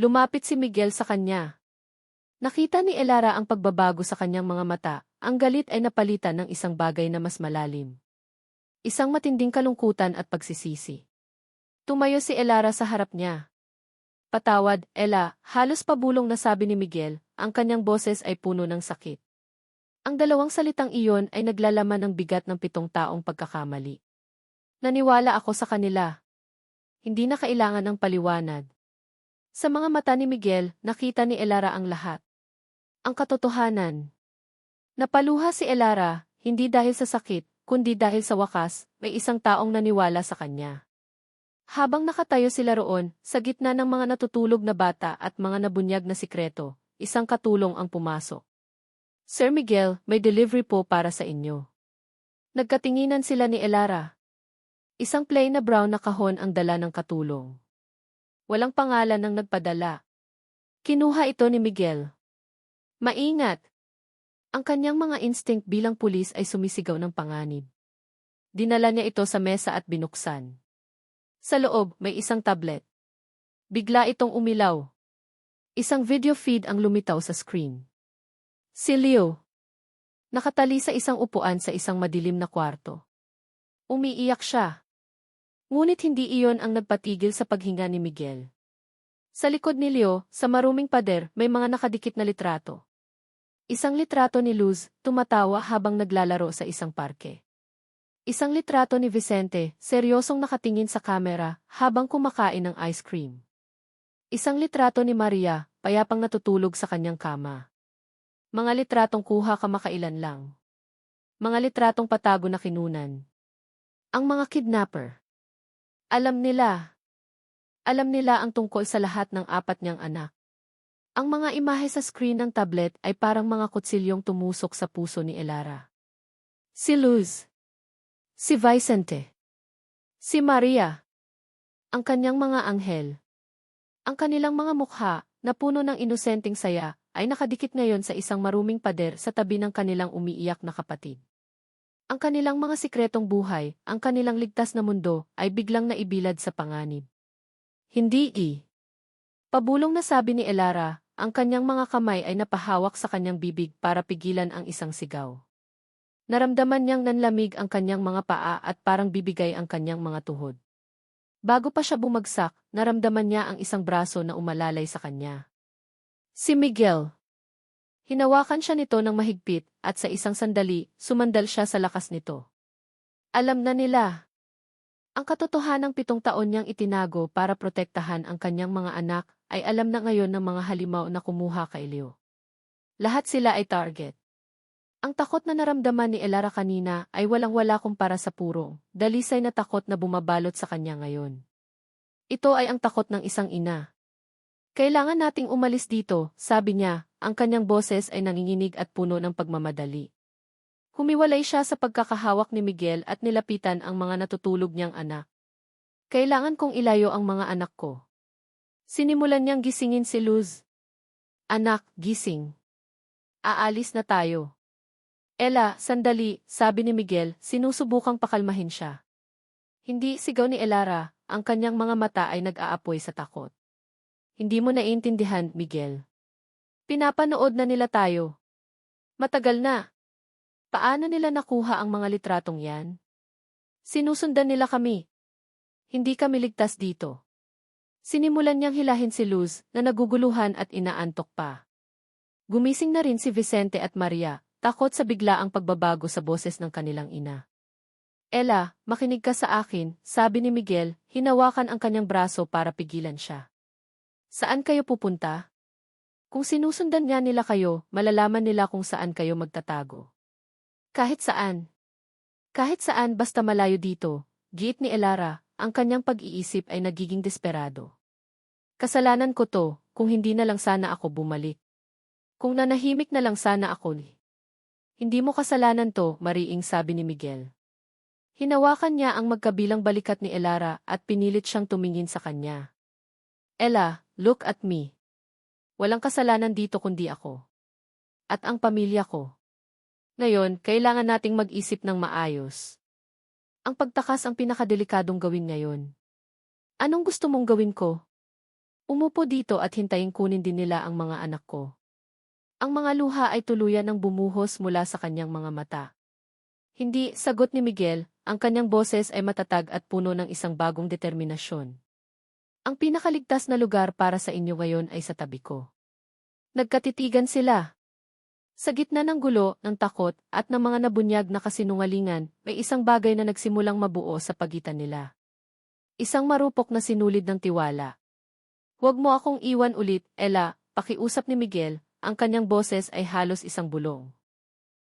Lumapit si Miguel sa kanya. Nakita ni Elara ang pagbabago sa kanyang mga mata, ang galit ay napalitan ng isang bagay na mas malalim. Isang matinding kalungkutan at pagsisisi. Tumayo si Elara sa harap niya. Patawad, Ella, halos pabulong na sabi ni Miguel, ang kanyang boses ay puno ng sakit. Ang dalawang salitang iyon ay naglalaman ng bigat ng 7 taong pagkakamali. Naniwala ako sa kanila. Hindi na kailangan ng paliwanag. Sa mga mata ni Miguel, nakita ni Elara ang lahat. Ang katotohanan. Napaluha si Elara, hindi dahil sa sakit, kundi dahil sa wakas, may isang taong naniwala sa kanya. Habang nakatayo sila roon, sa gitna ng mga natutulog na bata at mga nabunyag na sikreto, isang katulong ang pumasok. Sir Miguel, may delivery po para sa inyo. Nagkatinginan sila ni Elara. Isang plain na brown na kahon ang dala ng katulong. Walang pangalan ng nagpadala. Kinuha ito ni Miguel. Maingat! Ang kanyang mga instinct bilang pulis ay sumisigaw ng panganib. Dinala niya ito sa mesa at binuksan. Sa loob, may isang tablet. Bigla itong umilaw. Isang video feed ang lumitaw sa screen. Si Leo. Nakatali sa isang upuan sa isang madilim na kwarto. Umiiyak siya. Ngunit hindi iyon ang nagpatigil sa paghinga ni Miguel. Sa likod ni Leo, sa maruming pader, may mga nakadikit na litrato. Isang litrato ni Luz, tumatawa habang naglalaro sa isang parke. Isang litrato ni Vicente, seryosong nakatingin sa kamera habang kumakain ng ice cream. Isang litrato ni Maria, payapang natutulog sa kanyang kama. Mga litratong kuha kamakailan lang. Mga litratong patago na kinunan. Ang mga kidnapper. Alam nila. Alam nila ang tungkol sa lahat ng 4 niyang anak. Ang mga imahe sa screen ng tablet ay parang mga kutsilyong tumusok sa puso ni Elara. Si Luz. Si Vicente. Si Maria. Ang kanyang mga anghel. Ang kanilang mga mukha, na puno ng inosenteng saya, ay nakadikit ngayon sa isang maruming pader sa tabi ng kanilang umiiyak na kapatid. Ang kanilang mga sikretong buhay, ang kanilang ligtas na mundo, ay biglang naibilad sa panganib. Hindi. Pabulong na sabi ni Elara, ang kanyang mga kamay ay napahawak sa kanyang bibig para pigilan ang isang sigaw. Naramdaman niyang nanlamig ang kanyang mga paa at parang bibigay ang kanyang mga tuhod. Bago pa siya bumagsak, naramdaman niya ang isang braso na umalalay sa kanya. Si Miguel. Hinawakan siya nito ng mahigpit at sa isang sandali, sumandal siya sa lakas nito. Alam na nila. Ang katotohanang 7 taon niyang itinago para protektahan ang kanyang mga anak ay alam na ngayon ng mga halimaw na kumuha kay Leo. Lahat sila ay target. Ang takot na naramdaman ni Elara kanina ay walang-wala kumpara sa purong, dalisay na takot na bumabalot sa kanya ngayon. Ito ay ang takot ng isang ina. Kailangan nating umalis dito, sabi niya, ang kanyang boses ay nanginginig at puno ng pagmamadali. Humiwalay siya sa pagkakahawak ni Miguel at nilapitan ang mga natutulog niyang anak. Kailangan kong ilayo ang mga anak ko. Sinimulan niyang gisingin si Luz. Anak, gising. Aalis na tayo. Ella, sandali, sabi ni Miguel, sinusubukang pakalmahin siya. Hindi, sigaw ni Elara, ang kanyang mga mata ay nag-aapoy sa takot. Hindi mo naiintindihan, Miguel. Pinapanood na nila tayo. Matagal na. Paano nila nakuha ang mga litratong yan? Sinusundan nila kami. Hindi kami ligtas dito. Sinimulan niyang hilahin si Luz na naguguluhan at inaantok pa. Gumising na rin si Vicente at Maria. Takot sa biglaang pagbabago sa boses ng kanilang ina. Ella, makinig ka sa akin, sabi ni Miguel, hinawakan ang kanyang braso para pigilan siya. Saan kayo pupunta? Kung sinusundan nga nila kayo, malalaman nila kung saan kayo magtatago. Kahit saan. Kahit saan basta malayo dito, giit ni Elara, ang kanyang pag-iisip ay nagiging desperado. Kasalanan ko to, kung hindi na lang sana ako bumalik. Kung nanahimik na lang sana ako ni. Hindi mo kasalanan to, Mariing, sabi ni Miguel. Hinawakan niya ang magkabilang balikat ni Elara at pinilit siyang tumingin sa kanya. Ella, look at me. Walang kasalanan dito kundi ako. At ang pamilya ko. Ngayon, kailangan nating mag-isip ng maayos. Ang pagtakas ang pinakadelikadong gawin ngayon. Anong gusto mong gawin ko? Umupo dito at hintayin kunin din nila ang mga anak ko. Ang mga luha ay tuluyan ng bumuhos mula sa kanyang mga mata. Hindi, sagot ni Miguel, ang kanyang boses ay matatag at puno ng isang bagong determinasyon. Ang pinakaligtas na lugar para sa inyo ngayon ay sa tabi ko. Nagkatitigan sila. Sa gitna ng gulo, ng takot, at ng mga nabunyag na kasinungalingan, may isang bagay na nagsimulang mabuo sa pagitan nila. Isang marupok na sinulid ng tiwala. Huwag mo akong iwan ulit, Ella, pakiusap ni Miguel, ang kanyang boses ay halos isang bulong.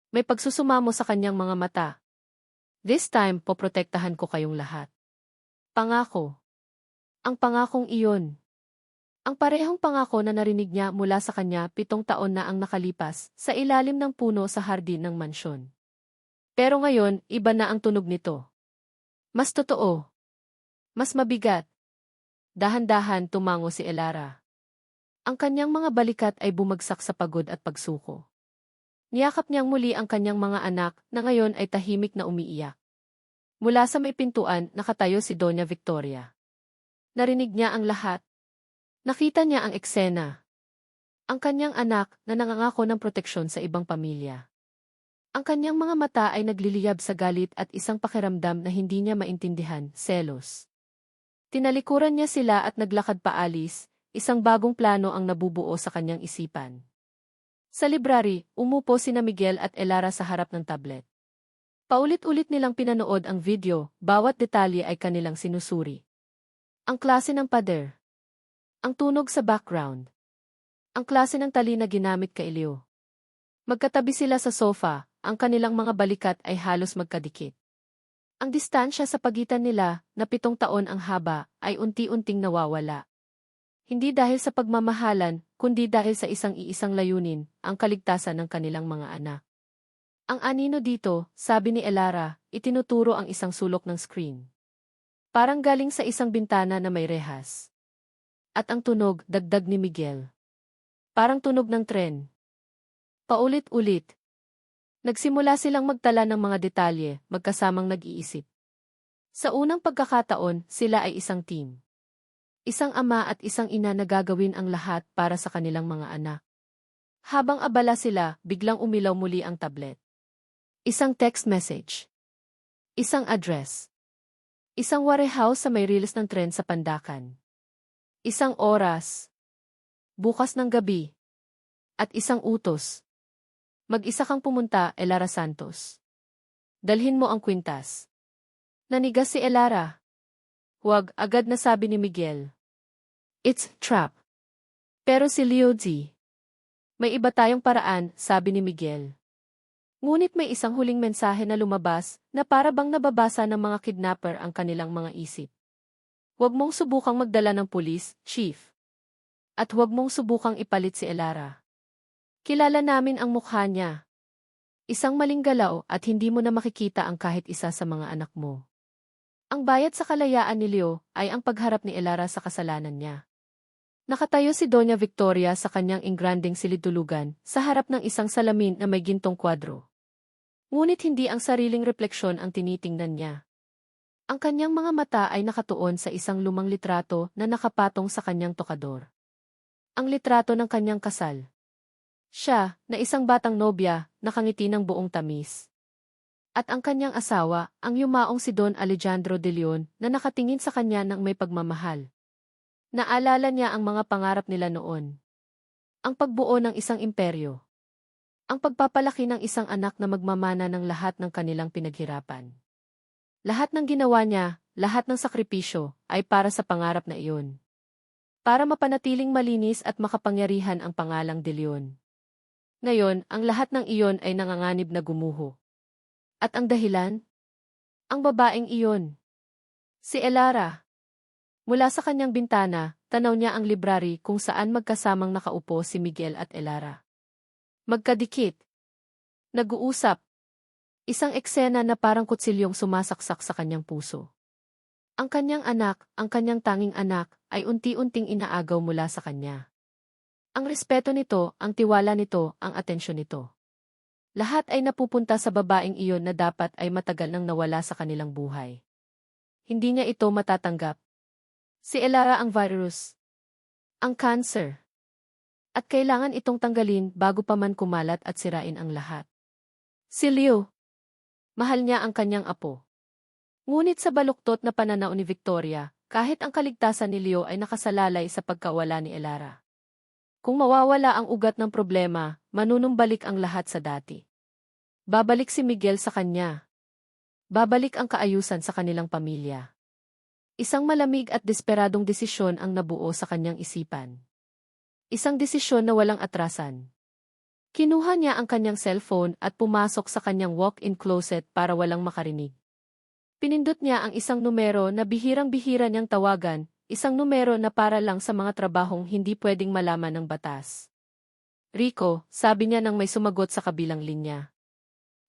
May pagsusumamo sa kanyang mga mata. This time, poprotektahan ko kayong lahat. Pangako. Ang pangakong iyon. Ang parehong pangako na narinig niya mula sa kanya 7 taon na ang nakalipas sa ilalim ng puno sa hardin ng mansyon. Pero ngayon, iba na ang tunog nito. Mas totoo. Mas mabigat. Dahan-dahan tumango si Elara. Ang kanyang mga balikat ay bumagsak sa pagod at pagsuko. Niyakap niyang muli ang kanyang mga anak na ngayon ay tahimik na umiiyak. Mula sa may pintuan, nakatayo si Doña Victoria. Narinig niya ang lahat. Nakita niya ang eksena. Ang kanyang anak na nangangako ng proteksyon sa ibang pamilya. Ang kanyang mga mata ay nagliliyab sa galit at isang pakiramdam na hindi niya maintindihan, selos. Tinalikuran niya sila at naglakad paalis, isang bagong plano ang nabubuo sa kanyang isipan. Sa library, umupo sina Miguel at Elara sa harap ng tablet. Paulit-ulit nilang pinanood ang video, bawat detalye ay kanilang sinusuri. Ang klase ng pader. Ang tunog sa background. Ang klase ng tali na ginamit kay Leo. Magkatabi sila sa sofa, ang kanilang mga balikat ay halos magkadikit. Ang distansya sa pagitan nila, na 7 taon ang haba, ay unti-unting nawawala. Hindi dahil sa pagmamahalan, kundi dahil sa isang-iisang layunin, ang kaligtasan ng kanilang mga anak. Ang anino dito, sabi ni Elara, itinuturo ang isang sulok ng screen. Parang galing sa isang bintana na may rehas. At ang tunog, dagdag ni Miguel. Parang tunog ng tren. Paulit-ulit. Nagsimula silang magtala ng mga detalye, magkasamang nag-iisip. Sa unang pagkakataon, sila ay isang team. Isang ama at isang ina na gagawin ang lahat para sa kanilang mga anak. Habang abala sila, biglang umilaw muli ang tablet. Isang text message. Isang address. Isang warehouse sa may riles ng tren sa Pandakan. Isang oras. Bukas ng gabi. At isang utos. Mag-isa kang pumunta, Elara Santos. Dalhin mo ang kwintas. Nanigas si Elara. Huwag, agad na sabi ni Miguel. It's trap. Pero si Leo Z. May iba tayong paraan, sabi ni Miguel. Ngunit may isang huling mensahe na lumabas na para bang nababasa ng mga kidnapper ang kanilang mga isip. Huwag mong subukang magdala ng pulis, Chief. At huwag mong subukang ipalit si Elara. Kilala namin ang mukha niya. Isang maling galaw at hindi mo na makikita ang kahit isa sa mga anak mo. Ang bayad sa kalayaan ni Leo ay ang pagharap ni Elara sa kasalanan niya. Nakatayo si Doña Victoria sa kanyang ingranding silid-tulugan sa harap ng isang salamin na may gintong kwadro. Ngunit hindi ang sariling refleksyon ang tinitingnan niya. Ang kanyang mga mata ay nakatuon sa isang lumang litrato na nakapatong sa kanyang tokador. Ang litrato ng kanyang kasal. Siya, na isang batang nobya, nakangiti ng buong tamis. At ang kanyang asawa, ang yumaong si Don Alejandro de Leon, na nakatingin sa kanya ng may pagmamahal. Naalala niya ang mga pangarap nila noon. Ang pagbuo ng isang imperyo. Ang pagpapalaki ng isang anak na magmamana ng lahat ng kanilang pinaghirapan. Lahat ng ginawa niya, lahat ng sakripisyo, ay para sa pangarap na iyon. Para mapanatiling malinis at makapangyarihan ang pangalang De Leon. Ngayon, ang lahat ng iyon ay nanganganib na gumuho. At ang dahilan? Ang babaeng iyon. Si Elara. Mula sa kanyang bintana, tanaw niya ang library kung saan magkasamang nakaupo si Miguel at Elara. Magkadikit. Nag-uusap. Isang eksena na parang kutsilyong sumasaksak sa kanyang puso. Ang kanyang anak, ang kanyang tanging anak, ay unti-unting inaagaw mula sa kanya. Ang respeto nito, ang tiwala nito, ang atensyon nito. Lahat ay napupunta sa babaeng iyon na dapat ay matagal nang nawala sa kanilang buhay. Hindi niya ito matatanggap. Si Elara ang virus. Ang cancer. At kailangan itong tanggalin bago pa man kumalat at sirain ang lahat. Si Leo. Mahal niya ang kanyang apo. Ngunit sa baluktot na pananaw ni Victoria, kahit ang kaligtasan ni Leo ay nakasalalay sa pagkawala ni Elara. Kung mawawala ang ugat ng problema, manunumbalik ang lahat sa dati. Babalik si Miguel sa kanya. Babalik ang kaayusan sa kanilang pamilya. Isang malamig at desperadong desisyon ang nabuo sa kanyang isipan. Isang desisyon na walang atrasan. Kinuha niya ang kanyang cellphone at pumasok sa kanyang walk-in closet para walang makarinig. Pinindot niya ang isang numero na bihirang-bihira niyang tawagan, isang numero na para lang sa mga trabahong hindi pwedeng malaman ng batas. Rico, sabi niya nang may sumagot sa kabilang linya.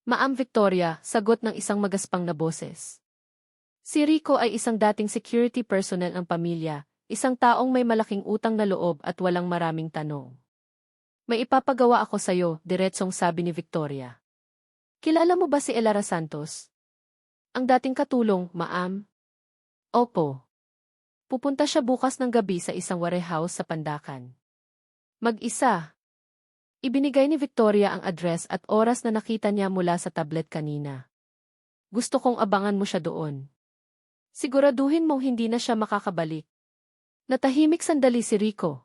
Ma'am Victoria, sagot ng isang magaspang na boses. Si Rico ay isang dating security personnel ng pamilya, isang taong may malaking utang na loob at walang maraming tanong. May ipapagawa ako sa'yo, diretsong sabi ni Victoria. Kilala mo ba si Elara Santos? Ang dating katulong, ma'am? Opo. Pupunta siya bukas ng gabi sa isang warehouse sa Pandakan. Mag-isa. Ibinigay ni Victoria ang address at oras na nakita niya mula sa tablet kanina. Gusto kong abangan mo siya doon. Siguraduhin mong hindi na siya makakabalik. Natahimik sandali si Rico.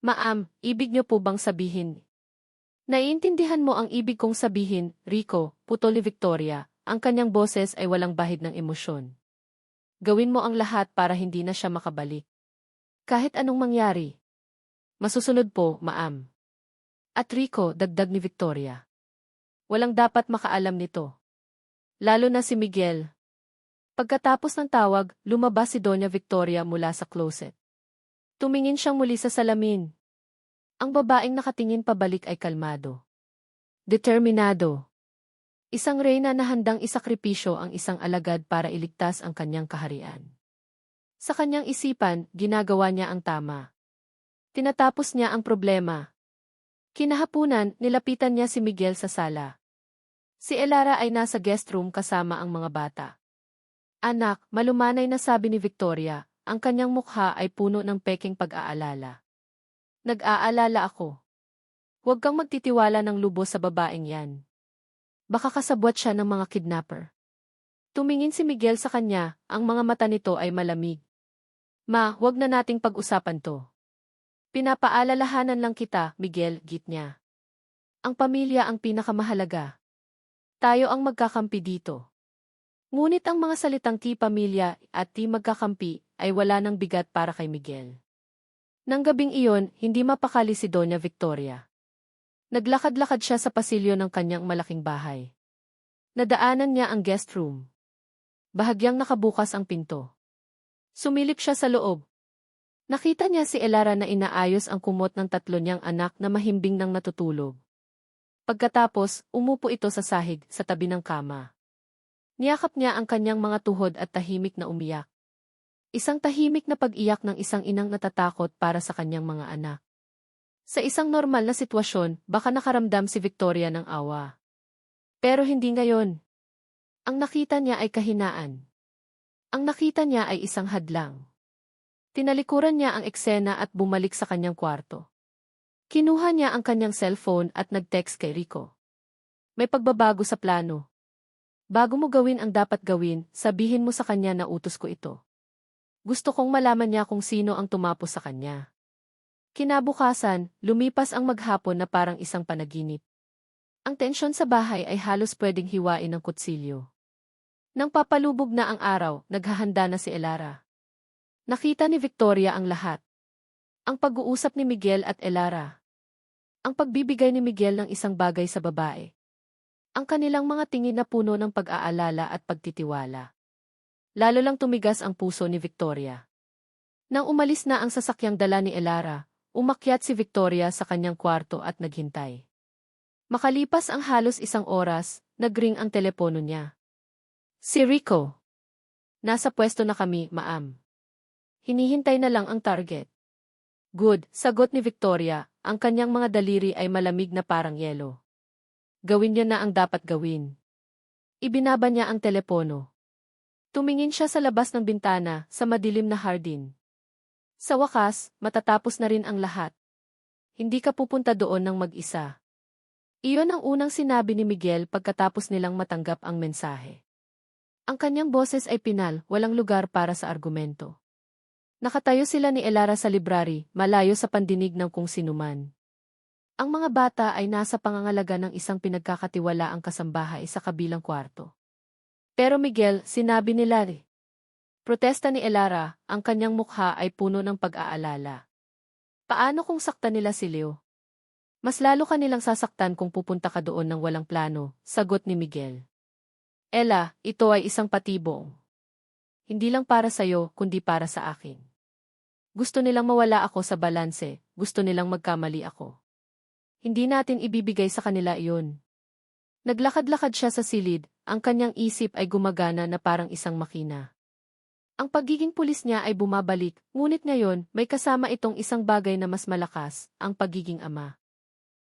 Ma'am, ibig niyo po bang sabihin? Naiintindihan mo ang ibig kong sabihin, Rico, putol ni Victoria, ang kanyang boses ay walang bahid ng emosyon. Gawin mo ang lahat para hindi na siya makabalik. Kahit anong mangyari. Masusunod po, ma'am. At Rico, dagdag ni Victoria. Walang dapat makaalam nito. Lalo na si Miguel. Pagkatapos ng tawag, lumabas si Doña Victoria mula sa closet. Tumingin siyang muli sa salamin. Ang babaeng nakatingin pabalik ay kalmado. Determinado. Isang reyna na handang isakripisyo ang isang alagad para iligtas ang kanyang kaharian. Sa kanyang isipan, ginagawa niya ang tama. Tinatapos niya ang problema. Kinahapunan, nilapitan niya si Miguel sa sala. Si Elara ay nasa guest room kasama ang mga bata. Anak, malumanay na sabi ni Victoria, ang kanyang mukha ay puno ng peking pag-aalala. Nag-aalala ako. Huwag kang magtitiwala ng lubos sa babaeng yan. Baka kasabwat siya ng mga kidnapper. Tumingin si Miguel sa kanya, ang mga mata nito ay malamig. Ma, huwag na nating pag-usapan to. Pinapaalalahanan lang kita, Miguel, git niya. Ang pamilya ang pinakamahalaga. Tayo ang magkakampi dito. Ngunit ang mga salitang ti pamilya at ti magkakampi ay wala ng bigat para kay Miguel. Nang gabing iyon, hindi mapakali si Doña Victoria. Naglakad-lakad siya sa pasilyo ng kanyang malaking bahay. Nadaanan niya ang guest room. Bahagyang nakabukas ang pinto. Sumilip siya sa loob. Nakita niya si Elara na inaayos ang kumot ng tatlo niyang anak na mahimbing nang natutulog. Pagkatapos, umupo ito sa sahig sa tabi ng kama. Niyakap niya ang kanyang mga tuhod at tahimik na umiyak. Isang tahimik na pag-iyak ng isang inang natatakot para sa kanyang mga anak. Sa isang normal na sitwasyon, baka nakaramdam si Victoria ng awa. Pero hindi ngayon. Ang nakita niya ay kahinaan. Ang nakita niya ay isang hadlang. Tinalikuran niya ang eksena at bumalik sa kanyang kwarto. Kinuha niya ang kanyang cellphone at nag-text kay Rico. May pagbabago sa plano. Bago mo gawin ang dapat gawin, sabihin mo sa kanya na utos ko ito. Gusto kong malaman niya kung sino ang tumapos sa kanya. Kinabukasan, lumipas ang maghapon na parang isang panaginip. Ang tensyon sa bahay ay halos pwedeng hiwain ng kutsilyo. Nang papalubog na ang araw, naghahanda na si Elara. Nakita ni Victoria ang lahat. Ang pag-uusap ni Miguel at Elara. Ang pagbibigay ni Miguel ng isang bagay sa babae. Ang kanilang mga tingin na puno ng pag-aalala at pagtitiwala. Lalo lang tumigas ang puso ni Victoria. Nang umalis na ang sasakyang dala ni Elara, umakyat si Victoria sa kanyang kwarto at naghintay. Makalipas ang halos isang oras, nagring ang telepono niya. Si Rico. Nasa pwesto na kami, ma'am. Hinihintay na lang ang target. Good, sagot ni Victoria, ang kanyang mga daliri ay malamig na parang yelo. Gawin niya na ang dapat gawin. Ibinaba niya ang telepono. Tumingin siya sa labas ng bintana, sa madilim na hardin. Sa wakas, matatapos na rin ang lahat. Hindi ka pupunta doon ng mag-isa. Iyon ang unang sinabi ni Miguel pagkatapos nilang matanggap ang mensahe. Ang kanyang boses ay pinal, walang lugar para sa argumento. Nakatayo sila ni Elara sa library, malayo sa pandinig ng kung sinuman. Ang mga bata ay nasa pangangalaga ng isang pinagkakatiwalaang kasambahay sa kabilang kwarto. Pero Miguel, sinabi nila, Protesta ni Elara, ang kanyang mukha ay puno ng pag-aalala. Paano kung saktan nila si Leo? Mas lalo ka nilang sasaktan kung pupunta ka doon ng walang plano, sagot ni Miguel. Ella, ito ay isang patibong. Hindi lang para sa'yo, kundi para sa akin. Gusto nilang mawala ako sa balanse, gusto nilang magkamali ako. Hindi natin ibibigay sa kanila iyon. Naglakad-lakad siya sa silid, ang kanyang isip ay gumagana na parang isang makina. Ang pagiging pulis niya ay bumabalik, ngunit ngayon may kasama itong isang bagay na mas malakas, ang pagiging ama.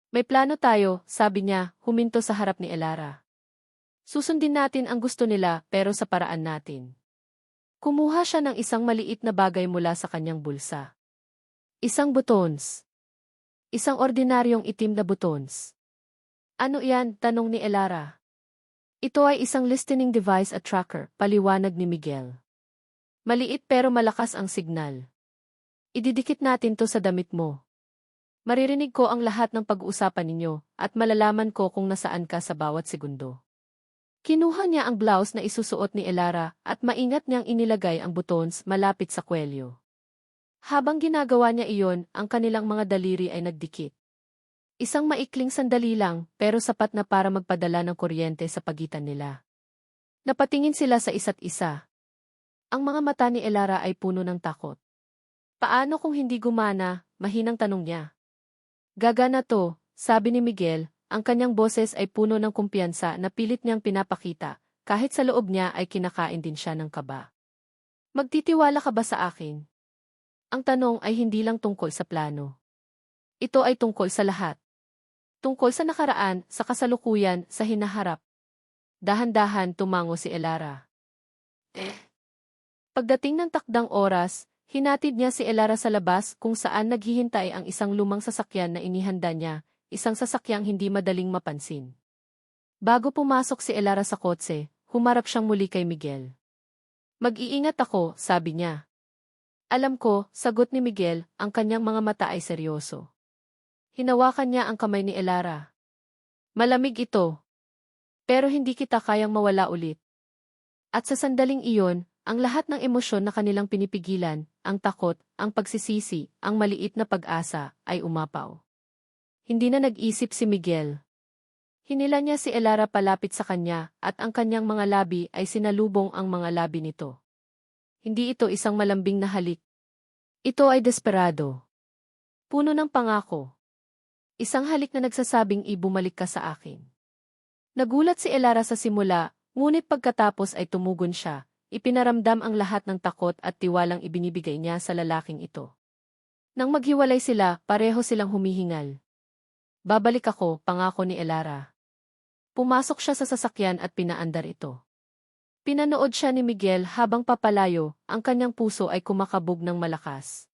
May plano tayo, sabi niya, huminto sa harap ni Elara. Susundin natin ang gusto nila pero sa paraan natin. Kumuha siya ng isang maliit na bagay mula sa kanyang bulsa. Isang butons. Isang ordinaryong itim na butons. Ano yan? Tanong ni Elara. Ito ay isang listening device at tracker, paliwanag ni Miguel. Maliit pero malakas ang signal. Ididikit natin to sa damit mo. Maririnig ko ang lahat ng pag-uusapan ninyo at malalaman ko kung nasaan ka sa bawat segundo. Kinuha niya ang blouse na isusuot ni Elara at maingat niyang inilagay ang butons malapit sa kwelyo. Habang ginagawa niya iyon, ang kanilang mga daliri ay nagdikit. Isang maikling sandali lang pero sapat na para magpadala ng kuryente sa pagitan nila. Napatingin sila sa isa't isa. Ang mga mata ni Elara ay puno ng takot. Paano kung hindi gumana? Mahinang tanong niya. Gagana to, sabi ni Miguel. Ang kanyang boses ay puno ng kumpiyansa na pilit niyang pinapakita, kahit sa loob niya ay kinakain din siya ng kaba. Magtitiwala ka ba sa akin? Ang tanong ay hindi lang tungkol sa plano. Ito ay tungkol sa lahat. Tungkol sa nakaraan, sa kasalukuyan, sa hinaharap. Dahan-dahan tumango si Elara. Pagdating ng takdang oras, hinatid niya si Elara sa labas kung saan naghihintay ang isang lumang sasakyan na inihanda niya, isang sasakyang hindi madaling mapansin. Bago pumasok si Elara sa kotse, humarap siyang muli kay Miguel. Mag-iingat ako, sabi niya. Alam ko, sagot ni Miguel, ang kanyang mga mata ay seryoso. Hinawakan niya ang kamay ni Elara. Malamig ito. Pero hindi kita kayang mawala ulit. At sa sandaling iyon, ang lahat ng emosyon na kanilang pinipigilan, ang takot, ang pagsisisi, ang maliit na pag-asa, ay umapaw. Hindi na nag-isip si Miguel. Hinila niya si Elara palapit sa kanya at ang kanyang mga labi ay sinalubong ang mga labi nito. Hindi ito isang malambing na halik. Ito ay desperado. Puno ng pangako. Isang halik na nagsasabing ibumalik ka sa akin. Nagulat si Elara sa simula, ngunit pagkatapos ay tumugon siya, ipinaramdam ang lahat ng takot at tiwalang ibinibigay niya sa lalaking ito. Nang maghiwalay sila, pareho silang humihingal. Babalik ako, pangako ni Elara. Pumasok siya sa sasakyan at pinaandar ito. Pinanood siya ni Miguel habang papalayo, ang kanyang puso ay kumakabog ng malakas.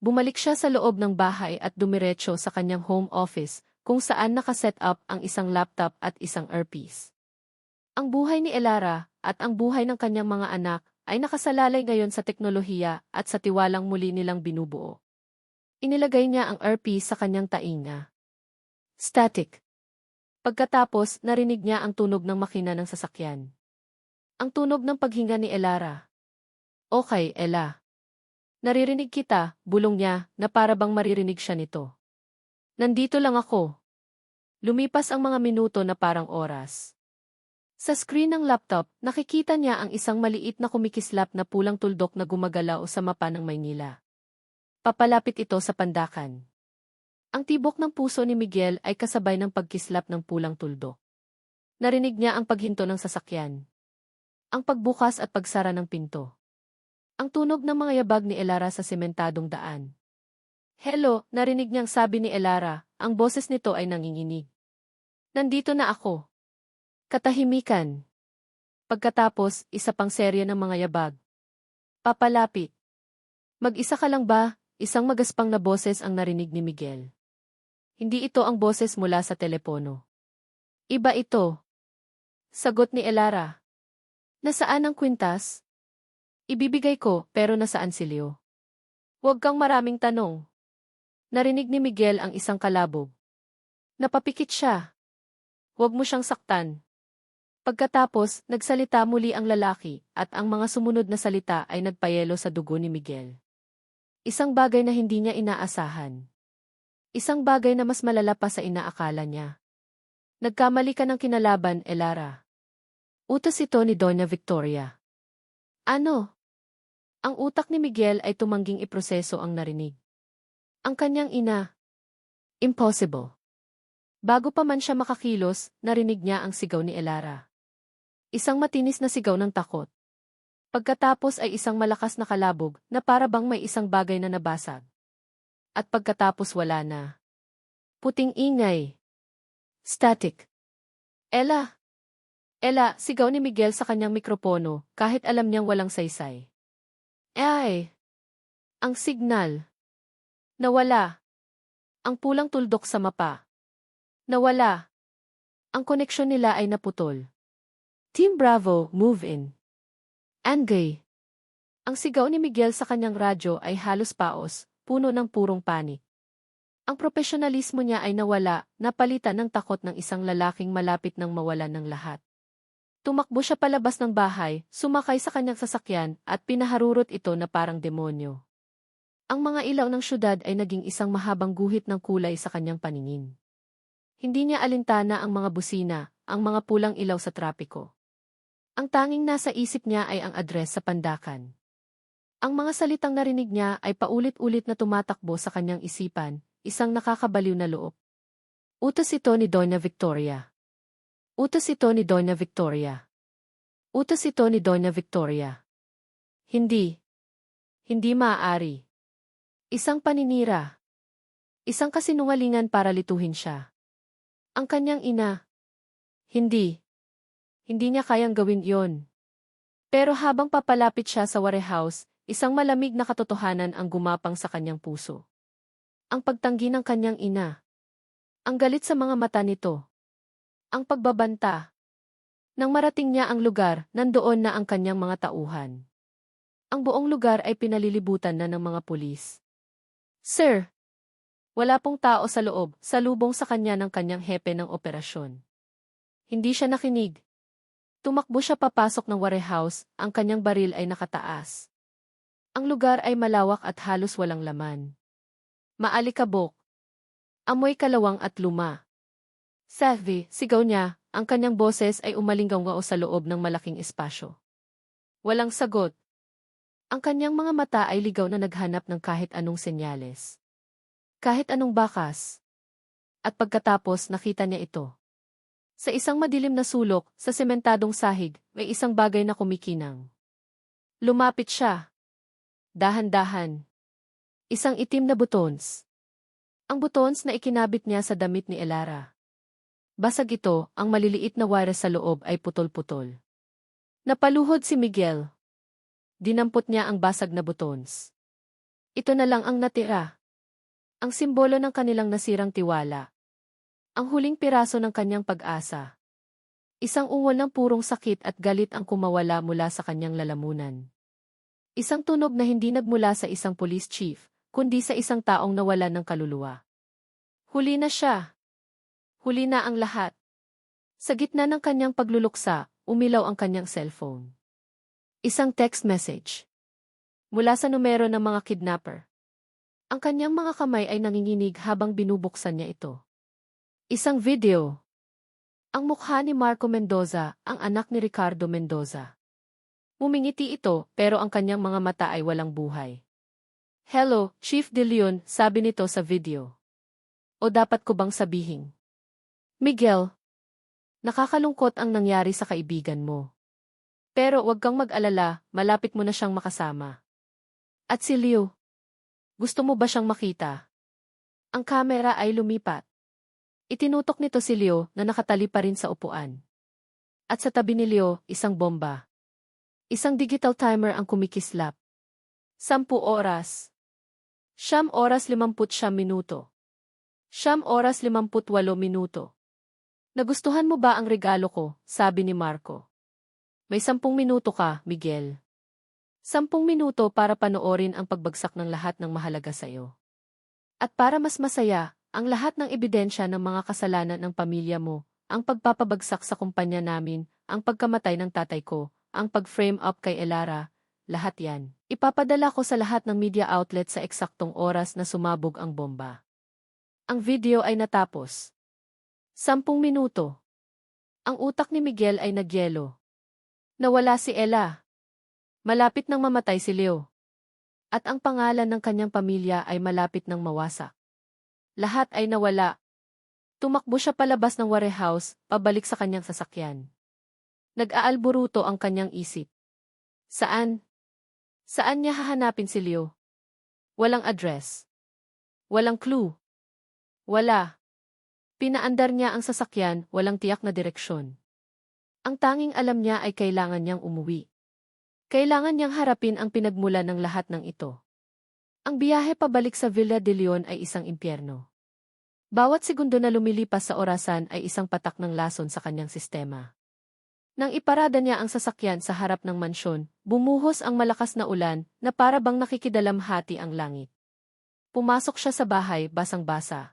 Bumalik siya sa loob ng bahay at dumiretso sa kanyang home office, kung saan nakaset up ang isang laptop at isang earpiece. Ang buhay ni Elara at ang buhay ng kanyang mga anak ay nakasalalay ngayon sa teknolohiya at sa tiwalang muli nilang binubuo. Inilagay niya ang earpiece sa kanyang tainga. Static. Pagkatapos, narinig niya ang tunog ng makina ng sasakyan. Ang tunog ng paghinga ni Elara. Okay, Ella. Naririnig kita, bulong niya, na para bang maririnig siya nito. Nandito lang ako. Lumipas ang mga minuto na parang oras. Sa screen ng laptop, nakikita niya ang isang maliit na kumikislap na pulang tuldok na gumagalaw sa mapa ng Maynila. Papalapit ito sa Pandakan. Ang tibok ng puso ni Miguel ay kasabay ng pagkislap ng pulang tuldok. Narinig niya ang paghinto ng sasakyan. Ang pagbukas at pagsara ng pinto. Ang tunog ng mga yabag ni Elara sa sementadong daan. Hello, narinig niyang sabi ni Elara, ang boses nito ay nanginginig. Nandito na ako. Katahimikan. Pagkatapos, isa pang serye ng mga yabag. Papalapit. Mag-isa ka lang ba? Isang magaspang na boses ang narinig ni Miguel. Hindi ito ang boses mula sa telepono. Iba ito. Sagot ni Elara. Nasaan ang kwintas? Ibibigay ko, pero nasaan si Leo? Huwag kang maraming tanong. Narinig ni Miguel ang isang kalabog. Napapikit siya. Huwag mo siyang saktan. Pagkatapos, nagsalita muli ang lalaki, at ang mga sumunod na salita ay nagpayelo sa dugo ni Miguel. Isang bagay na hindi niya inaasahan. Isang bagay na mas malala pa sa inaakala niya. Nagkamali ka ng kinalaban, Elara. Utos ito ni Doña Victoria. Ano? Ang utak ni Miguel ay tumangging iproseso ang narinig. Ang kanyang ina. Impossible. Bago pa man siya makakilos, narinig niya ang sigaw ni Elara. Isang matinis na sigaw ng takot. Pagkatapos ay isang malakas na kalabog na para bang may isang bagay na nabasag. At pagkatapos wala na. Puting ingay. Static. Ella! Ella, sigaw ni Miguel sa kanyang mikropono kahit alam niyang walang saysay. Ay! Ang signal. Nawala. Ang pulang tuldok sa mapa. Nawala. Ang koneksyon nila ay naputol. Team Bravo, move in. Angay. Ang sigaw ni Miguel sa kanyang radyo ay halos paos, puno ng purong panik. Ang profesionalismo niya ay nawala, napalitan ng takot ng isang lalaking malapit nang mawalan ng lahat. Tumakbo siya palabas ng bahay, sumakay sa kanyang sasakyan, at pinaharurot ito na parang demonyo. Ang mga ilaw ng syudad ay naging isang mahabang guhit ng kulay sa kanyang paningin. Hindi niya alintana ang mga busina, ang mga pulang ilaw sa trapiko. Ang tanging nasa isip niya ay ang address sa Pandakan. Ang mga salitang narinig niya ay paulit-ulit na tumatakbo sa kanyang isipan, isang nakakabaliw na loob. Utos ito ni Doña Victoria. Utos ito ni Doña Victoria. Utos ito ni Doña Victoria. Hindi. Hindi maaari. Isang paninira. Isang kasinungalingan para lituhin siya. Ang kanyang ina. Hindi. Hindi niya kayang gawin iyon. Pero habang papalapit siya sa warehouse, isang malamig na katotohanan ang gumapang sa kanyang puso. Ang pagtanggi ng kanyang ina. Ang galit sa mga mata nito. Ang pagbabanta. Nang marating niya ang lugar, nandoon na ang kanyang mga tauhan. Ang buong lugar ay pinalilibutan na ng mga pulis. Sir! Wala pong tao sa loob, salubong sa kanya ng kanyang hepe ng operasyon. Hindi siya nakinig. Tumakbo siya papasok ng warehouse, ang kanyang baril ay nakataas. Ang lugar ay malawak at halos walang laman. Maalikabok. Amoy kalawang at luma. Savvy, sigaw niya, ang kanyang boses ay umalinggaw-ngao sa loob ng malaking espasyo. Walang sagot. Ang kanyang mga mata ay ligaw na naghanap ng kahit anong senyales. Kahit anong bakas. At pagkatapos nakita niya ito. Sa isang madilim na sulok, sa sementadong sahig, may isang bagay na kumikinang. Lumapit siya. Dahan-dahan. Isang itim na butons. Ang butons na ikinabit niya sa damit ni Elara. Basag ito, ang maliliit na wire sa loob ay putol-putol. Napaluhod si Miguel. Dinampot niya ang basag na butons. Ito na lang ang natira. Ang simbolo ng kanilang nasirang tiwala. Ang huling piraso ng kanyang pag-asa. Isang ungol ng purong sakit at galit ang kumawala mula sa kanyang lalamunan. Isang tunog na hindi nagmula sa isang police chief, kundi sa isang taong nawalan ng kaluluwa. Huli na siya. Huli na ang lahat. Sa gitna ng kanyang pagluluksa, umilaw ang kanyang cellphone. Isang text message. Mula sa numero ng mga kidnapper. Ang kanyang mga kamay ay nanginginig habang binubuksan niya ito. Isang video. Ang mukha ni Marco Mendoza, ang anak ni Ricardo Mendoza. Mumingiti ito, pero ang kanyang mga mata ay walang buhay. Hello, Chief De Leon, sabi nito sa video. O dapat ko bang sabihin? Miguel, nakakalungkot ang nangyari sa kaibigan mo. Pero wag kang mag-alala, malapit mo na siyang makasama. At si Leo, gusto mo ba siyang makita? Ang kamera ay lumipat. Itinutok nito si Leo na nakatali pa rin sa upuan. At sa tabi ni Leo, isang bomba. Isang digital timer ang kumikislap. 10 oras. 9 oras 59 minuto. 9 oras 58 minuto. Nagustuhan mo ba ang regalo ko? Sabi ni Marco. May 10 minuto ka, Miguel. 10 minuto para panoorin ang pagbagsak ng lahat ng mahalaga sa iyo. At para mas masaya, ang lahat ng ebidensya ng mga kasalanan ng pamilya mo, ang pagpapabagsak sa kumpanya namin, ang pagkamatay ng tatay ko, ang pag-frame up kay Elara, lahat yan. Ipapadala ko sa lahat ng media outlet sa eksaktong oras na sumabog ang bomba. Ang video ay natapos. 10 minuto. Ang utak ni Miguel ay nagyelo. Nawala si Ella. Malapit nang mamatay si Leo. At ang pangalan ng kanyang pamilya ay malapit nang mawasak. Lahat ay nawala. Tumakbo siya palabas ng warehouse, pabalik sa kanyang sasakyan. Nag-aalburuto ang kanyang isip. Saan? Saan niya hahanapin si Leo? Walang address. Walang clue. Wala. Pinaandar niya ang sasakyan, walang tiyak na direksyon. Ang tanging alam niya ay kailangan niyang umuwi. Kailangan niyang harapin ang pinagmulan ng lahat ng ito. Ang biyahe pabalik sa Villa de Leon ay isang impyerno. Bawat segundo na lumilipas sa orasan ay isang patak ng lason sa kanyang sistema. Nang iparada niya ang sasakyan sa harap ng mansyon, bumuhos ang malakas na ulan na para bang nakikidalamhati ang langit. Pumasok siya sa bahay, basang-basa.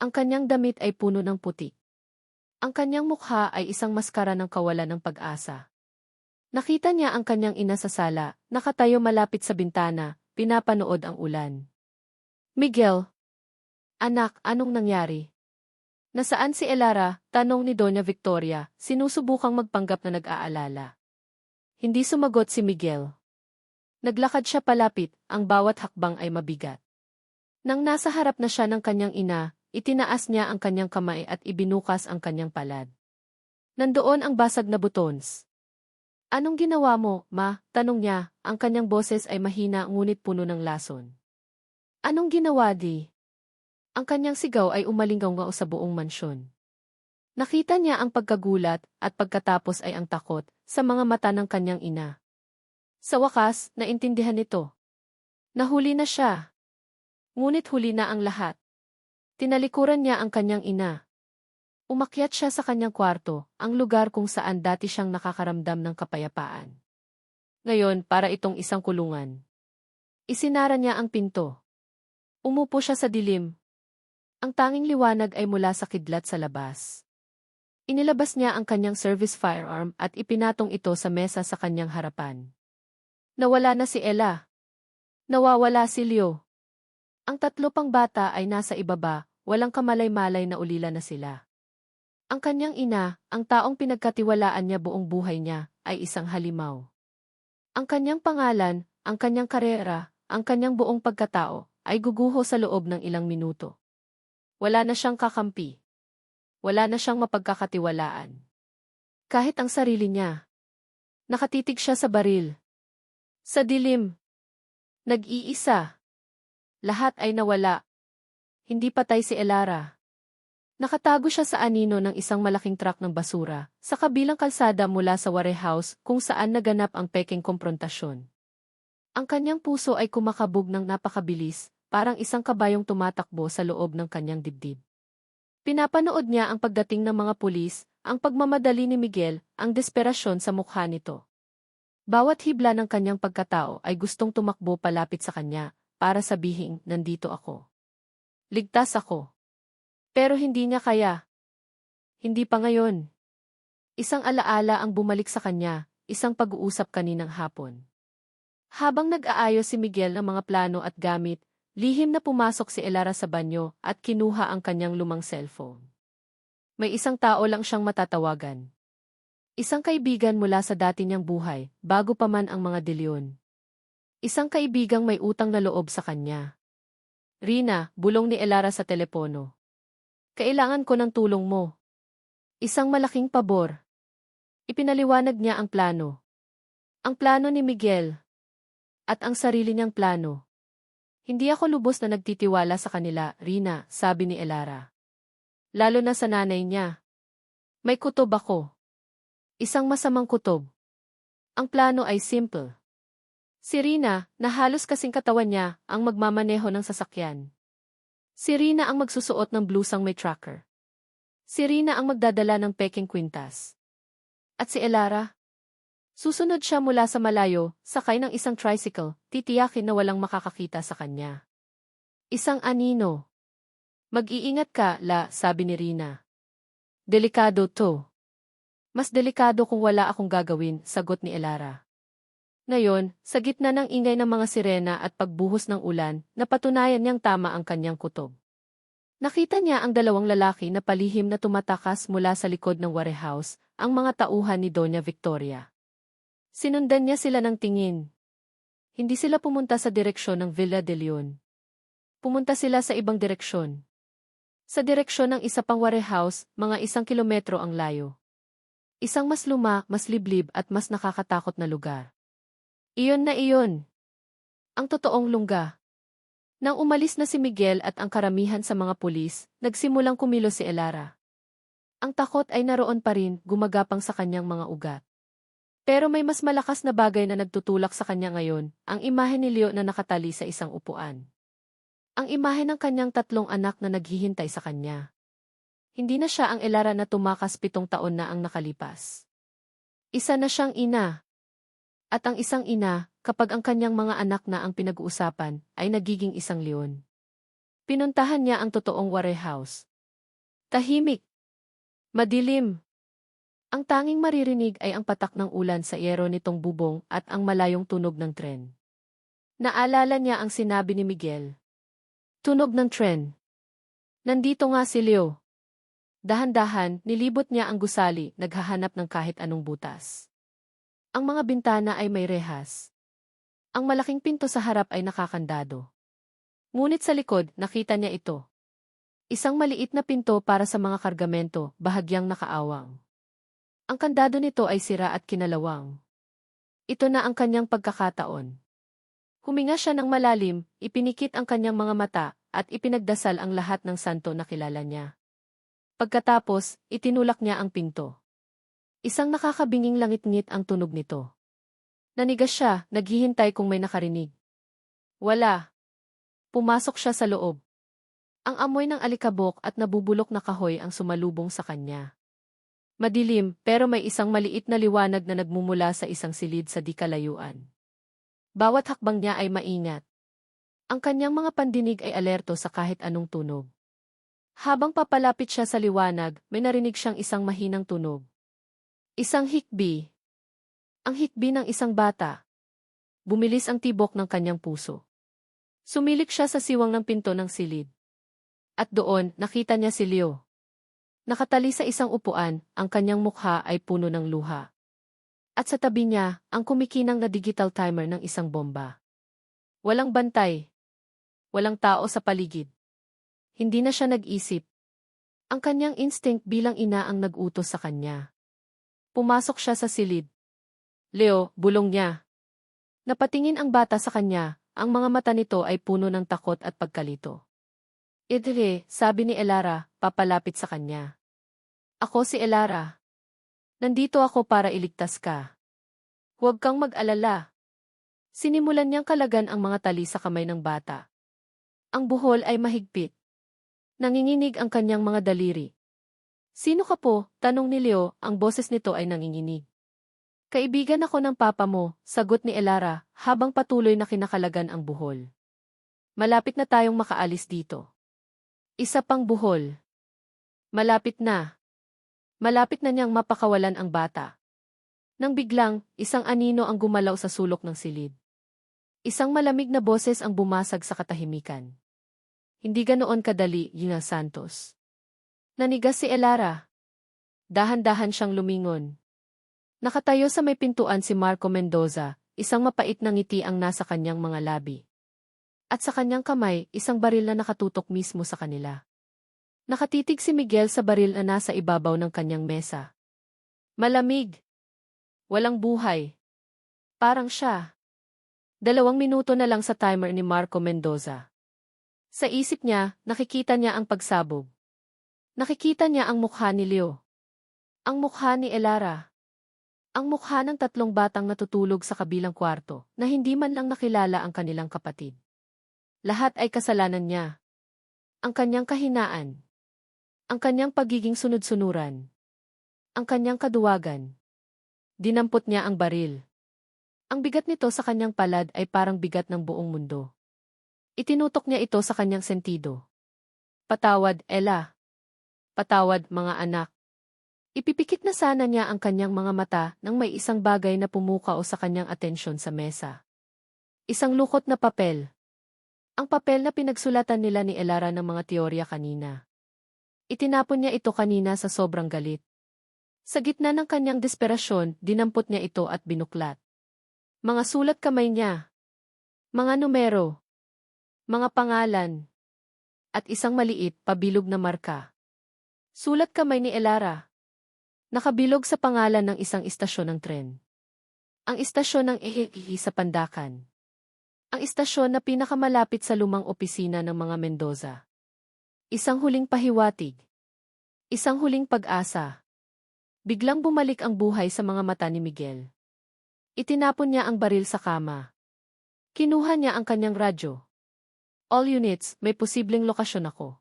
Ang kanyang damit ay puno ng putik. Ang kanyang mukha ay isang maskara ng kawalan ng pag-asa. Nakita niya ang kanyang ina sa sala, nakatayo malapit sa bintana, pinapanood ang ulan. Miguel! Anak, anong nangyari? Nasaan si Elara? Tanong ni Doña Victoria, sinusubukang magpanggap na nag-aalala. Hindi sumagot si Miguel. Naglakad siya palapit, ang bawat hakbang ay mabigat. Nang nasa harap na siya ng kanyang ina, itinaas niya ang kanyang kamay at ibinukas ang kanyang palad. Nandoon ang basag na buttons. Anong ginawa mo, ma? Tanong niya, ang kanyang boses ay mahina ngunit puno ng lason. Anong ginawa di? Ang kanyang sigaw ay umalinggaw sa buong mansyon. Nakita niya ang pagkagulat at pagkatapos ay ang takot sa mga mata ng kanyang ina. Sa wakas, naintindihan nito. Nahuli na siya. Ngunit huli na ang lahat. Tinalikuran niya ang kanyang ina. Umakyat siya sa kanyang kwarto, ang lugar kung saan dati siyang nakakaramdam ng kapayapaan. Ngayon, para itong isang kulungan. Isinara niya ang pinto. Umupo siya sa dilim. Ang tanging liwanag ay mula sa kidlat sa labas. Inilabas niya ang kanyang service firearm at ipinatong ito sa mesa sa kanyang harapan. Nawala na si Ella. Nawawala si Leo. Ang 3 pang bata ay nasa ibaba, walang kamalay-malay na ulila na sila. Ang kanyang ina, ang taong pinagkatiwalaan niya buong buhay niya, ay isang halimaw. Ang kanyang pangalan, ang kanyang karera, ang kanyang buong pagkatao, ay guguho sa loob ng ilang minuto. Wala na siyang kakampi. Wala na siyang mapagkakatiwalaan. Kahit ang sarili niya. Nakatitig siya sa baril. Sa dilim. Nag-iisa. Lahat ay nawala. Hindi patay si Elara. Nakatago siya sa anino ng isang malaking truck ng basura, sa kabilang kalsada mula sa warehouse kung saan naganap ang peking komprontasyon. Ang kanyang puso ay kumakabog ng napakabilis, parang isang kabayong tumatakbo sa loob ng kanyang dibdib. Pinapanood niya ang pagdating ng mga pulis, ang pagmamadali ni Miguel, ang desperasyon sa mukha nito. Bawat hibla ng kanyang pagkatao ay gustong tumakbo palapit sa kanya, para sabihing, nandito ako. Ligtas ako. Pero hindi niya kaya. Hindi pa ngayon. Isang alaala ang bumalik sa kanya, isang pag-uusap kaninang hapon. Habang nag-aayos si Miguel ng mga plano at gamit, lihim na pumasok si Elara sa banyo at kinuha ang kanyang lumang cellphone. May isang tao lang siyang matatawagan. Isang kaibigan mula sa dati niyang buhay, bago pa man ang mga De Leon. Isang kaibigang may utang na loob sa kanya. Rina, bulong ni Elara sa telepono. Kailangan ko ng tulong mo. Isang malaking pabor. Ipinaliwanag niya ang plano. Ang plano ni Miguel. At ang sarili niyang plano. Hindi ako lubos na nagtitiwala sa kanila, Rina, sabi ni Elara. Lalo na sa nanay niya. May kutob ako. Isang masamang kutob. Ang plano ay simple. Si Rina, na halos kasing katawan niya, ang magmamaneho ng sasakyan. Si Rina ang magsusuot ng blusang may tracker. Si Rina ang magdadala ng peking kwintas. At si Elara? Susunod siya mula sa malayo, sakay ng isang tricycle, titiyakin na walang makakakita sa kanya. Isang anino. Mag-iingat ka, La, sabi ni Rina. Delikado to. Mas delikado kung wala akong gagawin, sagot ni Elara. Ngayon, sa gitna ng ingay ng mga sirena at pagbuhos ng ulan, napatunayan niyang tama ang kanyang kutob. Nakita niya ang dalawang lalaki na palihim na tumatakas mula sa likod ng warehouse, ang mga tauhan ni Doña Victoria. Sinundan niya sila ng tingin. Hindi sila pumunta sa direksyon ng Villa de Leon. Pumunta sila sa ibang direksyon. Sa direksyon ng isa pang warehouse, mga 1 kilometro ang layo. Isang mas luma, mas liblib at mas nakakatakot na lugar. Iyon na iyon. Ang totoong lungga. Nang umalis na si Miguel at ang karamihan sa mga pulis, nagsimulang kumilos si Elara. Ang takot ay naroon pa rin, gumagapang sa kanyang mga ugat. Pero may mas malakas na bagay na nagtutulak sa kanya ngayon, ang imahe ni Leo na nakatali sa isang upuan. Ang imahe ng kanyang 3 anak na naghihintay sa kanya. Hindi na siya ang Elara na tumakas 7 taon na ang nakalipas. Isa na siyang ina. At ang isang ina, kapag ang kanyang mga anak na ang pinag-uusapan, ay nagiging isang leon. Pinuntahan niya ang totoong warehouse. Tahimik. Madilim. Ang tanging maririnig ay ang patak ng ulan sa yero nitong bubong at ang malayong tunog ng tren. Naalala niya ang sinabi ni Miguel. Tunog ng tren. Nandito nga si Leo. Dahan-dahan, nilibot niya ang gusali, naghahanap ng kahit anong butas. Ang mga bintana ay may rehas. Ang malaking pinto sa harap ay nakakandado. Ngunit sa likod, nakita niya ito. Isang maliit na pinto para sa mga kargamento, bahagyang nakaawang. Ang kandado nito ay sira at kinalawang. Ito na ang kanyang pagkakataon. Huminga siya ng malalim, ipinikit ang kanyang mga mata, at ipinagdasal ang lahat ng santo na kilala niya. Pagkatapos, itinulak niya ang pinto. Isang nakakabinging langit-ngit ang tunog nito. Nanigas siya, naghihintay kung may nakarinig. Wala. Pumasok siya sa loob. Ang amoy ng alikabok at nabubulok na kahoy ang sumalubong sa kanya. Madilim, pero may isang maliit na liwanag na nagmumula sa isang silid sa di kalayuan. Bawat hakbang niya ay maingat. Ang kanyang mga pandinig ay alerto sa kahit anong tunog. Habang papalapit siya sa liwanag, may narinig siyang isang mahinang tunog. Isang hikbi. Ang hikbi ng isang bata. Bumilis ang tibok ng kanyang puso. Sumilik siya sa siwang ng pinto ng silid. At doon, nakita niya si Leo. Nakatali sa isang upuan, ang kanyang mukha ay puno ng luha. At sa tabi niya, ang kumikinang na digital timer ng isang bomba. Walang bantay. Walang tao sa paligid. Hindi na siya nag-isip. Ang kanyang instinct bilang ina ang nag-utos sa kanya. Pumasok siya sa silid. Leo, bulong niya. Napatingin ang bata sa kanya, ang mga mata nito ay puno ng takot at pagkalito. Idre, sabi ni Elara, papalapit sa kanya. Ako si Elara. Nandito ako para iligtas ka. Huwag kang mag-alala. Sinimulan niyang kalagan ang mga tali sa kamay ng bata. Ang buhol ay mahigpit. Nanginginig ang kanyang mga daliri. Sino ka po? Tanong ni Leo, ang boses nito ay nanginginig. Kaibigan ako ng papa mo, sagot ni Elara, habang patuloy na kinakalagan ang buhol. Malapit na tayong makaalis dito. Isa pang buhol. Malapit na. Malapit na niyang mapakawalan ang bata. Nang biglang, isang anino ang gumalaw sa sulok ng silid. Isang malamig na boses ang bumasag sa katahimikan. Hindi ganoon kadali, Yuna Santos. Nanigas si Elara. Dahan-dahan siyang lumingon. Nakatayo sa may pintuan si Marco Mendoza, isang mapait na ngiti ang nasa kanyang mga labi. At sa kanyang kamay, isang baril na nakatutok mismo sa kanila. Nakatitig si Miguel sa baril na nasa ibabaw ng kanyang mesa. Malamig. Walang buhay. Parang siya. 2 minuto na lang sa timer ni Marco Mendoza. Sa isip niya, nakikita niya ang pagsabog. Nakikita niya ang mukha ni Leo. Ang mukha ni Elara. Ang mukha ng 3 batang natutulog sa kabilang kwarto na hindi man lang nakilala ang kanilang kapatid. Lahat ay kasalanan niya. Ang kanyang kahinaan. Ang kanyang pagiging sunod-sunuran. Ang kanyang kaduwagan. Dinampot niya ang baril. Ang bigat nito sa kanyang palad ay parang bigat ng buong mundo. Itinutok niya ito sa kanyang sentido. Patawad, Ella. Patawad, mga anak. Ipipikit na sana niya ang kanyang mga mata nang may isang bagay na pumukaw sa kanyang atensyon sa mesa. Isang lukot na papel. Ang papel na pinagsulatan nila ni Elara ng mga teorya kanina. Itinapon niya ito kanina sa sobrang galit. Sa gitna ng kanyang desperasyon, dinampot niya ito at binuklat. Mga sulat kamay niya. Mga numero. Mga pangalan. At isang maliit, pabilog na marka. Sulat kamay ni Elara. Nakabilog sa pangalan ng isang istasyon ng tren. Ang istasyon ng Ihihi sa Pandakan. Ang istasyon na pinakamalapit sa lumang opisina ng mga Mendoza. Isang huling pahiwatig. Isang huling pag-asa. Biglang bumalik ang buhay sa mga mata ni Miguel. Itinapon niya ang baril sa kama. Kinuha niya ang kanyang radyo. All units, may posibleng lokasyon ako.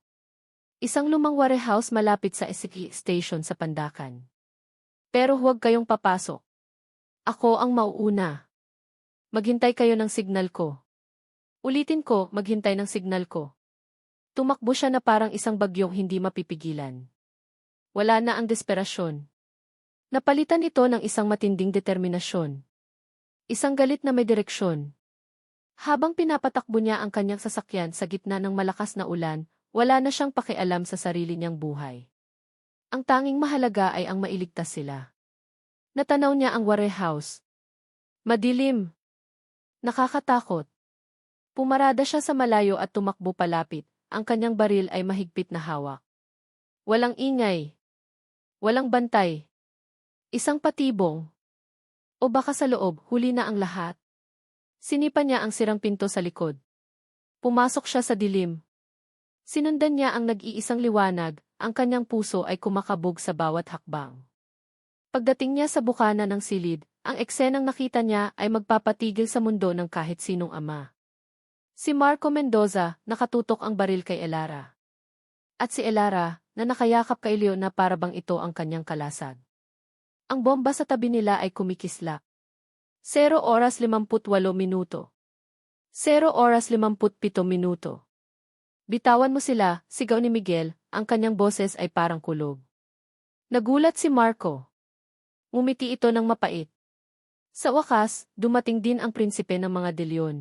Isang lumang warehouse malapit sa Ihihi Station sa Pandakan. Pero huwag kayong papasok. Ako ang mauuna. Maghintay kayo ng signal ko. Ulitin ko, maghintay ng signal ko. Tumakbo siya na parang isang bagyong hindi mapipigilan. Wala na ang desperasyon. Napalitan ito ng isang matinding determinasyon. Isang galit na may direksyon. Habang pinapatakbo niya ang kanyang sasakyan sa gitna ng malakas na ulan, wala na siyang pakialam sa sarili niyang buhay. Ang tanging mahalaga ay ang mailigtas sila. Natanaw niya ang warehouse. Madilim. Nakakatakot. Pumarada siya sa malayo at tumakbo palapit, ang kanyang baril ay mahigpit na hawak. Walang ingay. Walang bantay. Isang patibong. O baka sa loob, huli na ang lahat. Sinipan niya ang sirang pinto sa likod. Pumasok siya sa dilim. Sinundan niya ang nag-iisang liwanag, ang kanyang puso ay kumakabog sa bawat hakbang. Pagdating niya sa bukana ng silid, ang eksenang nakita niya ay magpapatigil sa mundo ng kahit sinong ama. Si Marco Mendoza, nakatutok ang baril kay Elara. At si Elara, na nakayakap kay Leo na parabang ito ang kanyang kalasag. Ang bomba sa tabi nila ay kumikislap. 0:58. 0:57. Bitawan mo sila, sigaw ni Miguel, ang kanyang boses ay parang kulog. Nagulat si Marco. Ngumiti ito ng mapait. Sa wakas, dumating din ang prinsipe ng mga De Leon.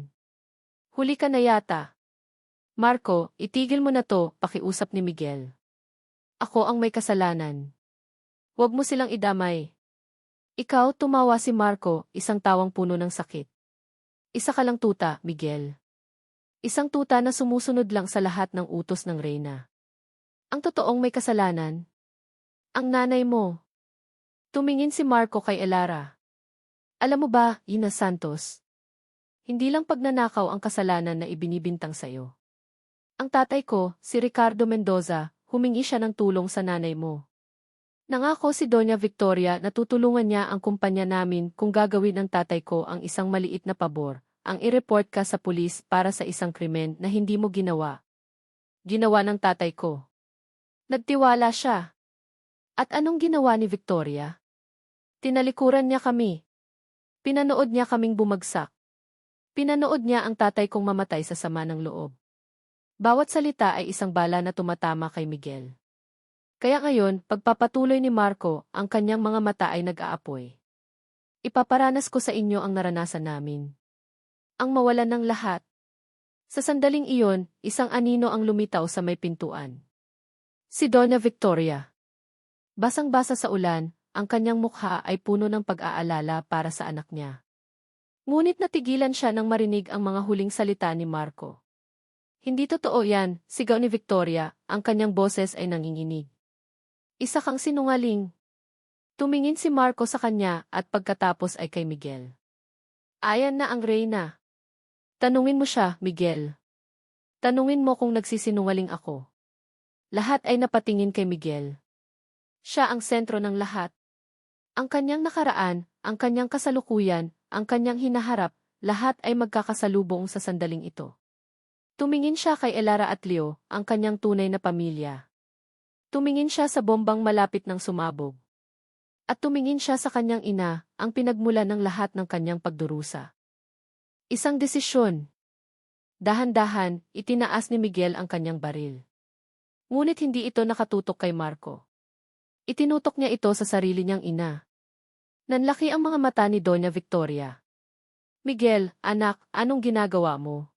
Huli ka na yata. Marco, itigil mo na to, pakiusap ni Miguel. Ako ang may kasalanan. Huwag mo silang idamay. Ikaw, tumawa si Marco, isang tawang puno ng sakit. Isa ka lang tuta, Miguel. Isang tuta na sumusunod lang sa lahat ng utos ng reyna. Ang totoong may kasalanan? Ang nanay mo. Tumingin si Marco kay Elara. Alam mo ba, Ina Santos? Hindi lang pagnanakaw ang kasalanan na ibinibintang sa'yo. Ang tatay ko, si Ricardo Mendoza, humingi siya ng tulong sa nanay mo. Nangako si Doña Victoria na tutulungan niya ang kumpanya namin kung gagawin ng tatay ko ang isang maliit na pabor, ang i-report ka sa pulis para sa isang krimen na hindi mo ginawa. Ginawa ng tatay ko. Nagtiwala siya. At anong ginawa ni Victoria? Tinalikuran niya kami. Pinanood niya kaming bumagsak. Pinanood niya ang tatay kong mamatay sa sama ng loob. Bawat salita ay isang bala na tumatama kay Miguel. Kaya ngayon, pagpapatuloy ni Marco, ang kanyang mga mata ay nag-aapoy. Ipaparanas ko sa inyo ang naranasan namin. Ang mawalan ng lahat. Sa sandaling iyon, isang anino ang lumitaw sa may pintuan. Si Doña Victoria. Basang-basa sa ulan, ang kanyang mukha ay puno ng pag-aalala para sa anak niya. Ngunit natigilan siya nang marinig ang mga huling salita ni Marco. Hindi totoo yan, sigaw ni Victoria, ang kanyang boses ay nanginginig. Isa kang sinungaling. Tumingin si Marco sa kanya at pagkatapos ay kay Miguel. Ayan na ang reyna. Tanungin mo siya, Miguel. Tanungin mo kung nagsisinungaling ako. Lahat ay napatingin kay Miguel. Siya ang sentro ng lahat. Ang kanyang nakaraan, ang kanyang kasalukuyan, ang kanyang hinaharap, lahat ay magkakasalubong sa sandaling ito. Tumingin siya kay Elara at Leo, ang kanyang tunay na pamilya. Tumingin siya sa bombang malapit ng sumabog. At tumingin siya sa kanyang ina, ang pinagmulan ng lahat ng kanyang pagdurusa. Isang desisyon. Dahan-dahan, itinaas ni Miguel ang kanyang baril. Ngunit hindi ito nakatutok kay Marco. Itinutok niya ito sa sarili niyang ina. Nanlaki ang mga mata ni Doña Victoria. Miguel, anak, anong ginagawa mo?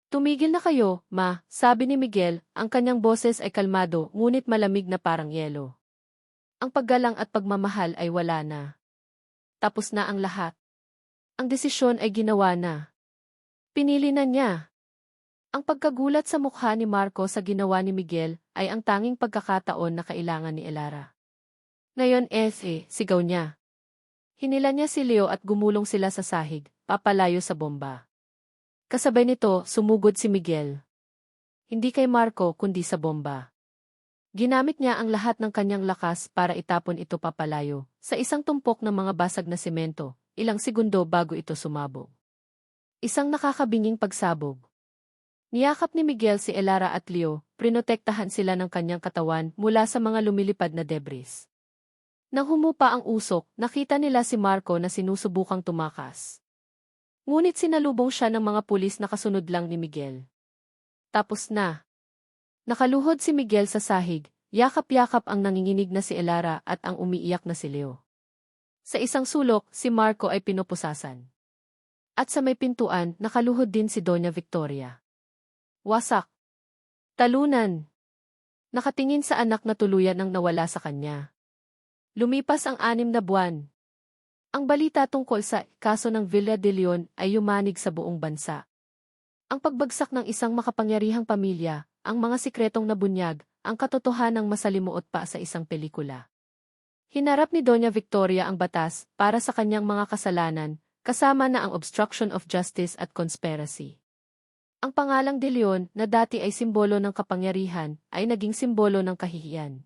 Tumigil na kayo, ma, sabi ni Miguel, ang kanyang boses ay kalmado ngunit malamig na parang yelo. Ang paggalang at pagmamahal ay wala na. Tapos na ang lahat. Ang desisyon ay ginawa na. Pinili na niya. Ang pagkagulat sa mukha ni Marco sa ginawa ni Miguel ay ang tanging pagkakataon na kailangan ni Elara. Ngayon sigaw niya. Hinila niya si Leo at gumulong sila sa sahig, papalayo sa bomba. Kasabay nito, sumugod si Miguel. Hindi kay Marco kundi sa bomba. Ginamit niya ang lahat ng kanyang lakas para itapon ito papalayo, sa isang tumpok ng mga basag na semento, ilang segundo bago ito sumabog. Isang nakakabinging pagsabog. Niyakap ni Miguel si Elara at Leo, prinotektahan sila ng kanyang katawan mula sa mga lumilipad na debris. Nang humupa ang usok, nakita nila si Marco na sinusubukang tumakas. Ngunit sinalubong siya ng mga pulis na kasunod lang ni Miguel. Tapos na. Nakaluhod si Miguel sa sahig, yakap-yakap ang nanginginig na si Elara at ang umiiyak na si Leo. Sa isang sulok, si Marco ay pinupusasan. At sa may pintuan, nakaluhod din si Doña Victoria. Wasak. Talunan. Nakatingin sa anak na tuluyan ang nawala sa kanya. Lumipas ang 6 na buwan. Ang balita tungkol sa kaso ng Villa de Leon ay yumanig sa buong bansa. Ang pagbagsak ng isang makapangyarihang pamilya, ang mga sikretong nabunyag, ang katotohanang masalimuot pa sa isang pelikula. Hinarap ni Doña Victoria ang batas para sa kanyang mga kasalanan, kasama na ang obstruction of justice at conspiracy. Ang pangalang de Leon na dati ay simbolo ng kapangyarihan ay naging simbolo ng kahihiyan.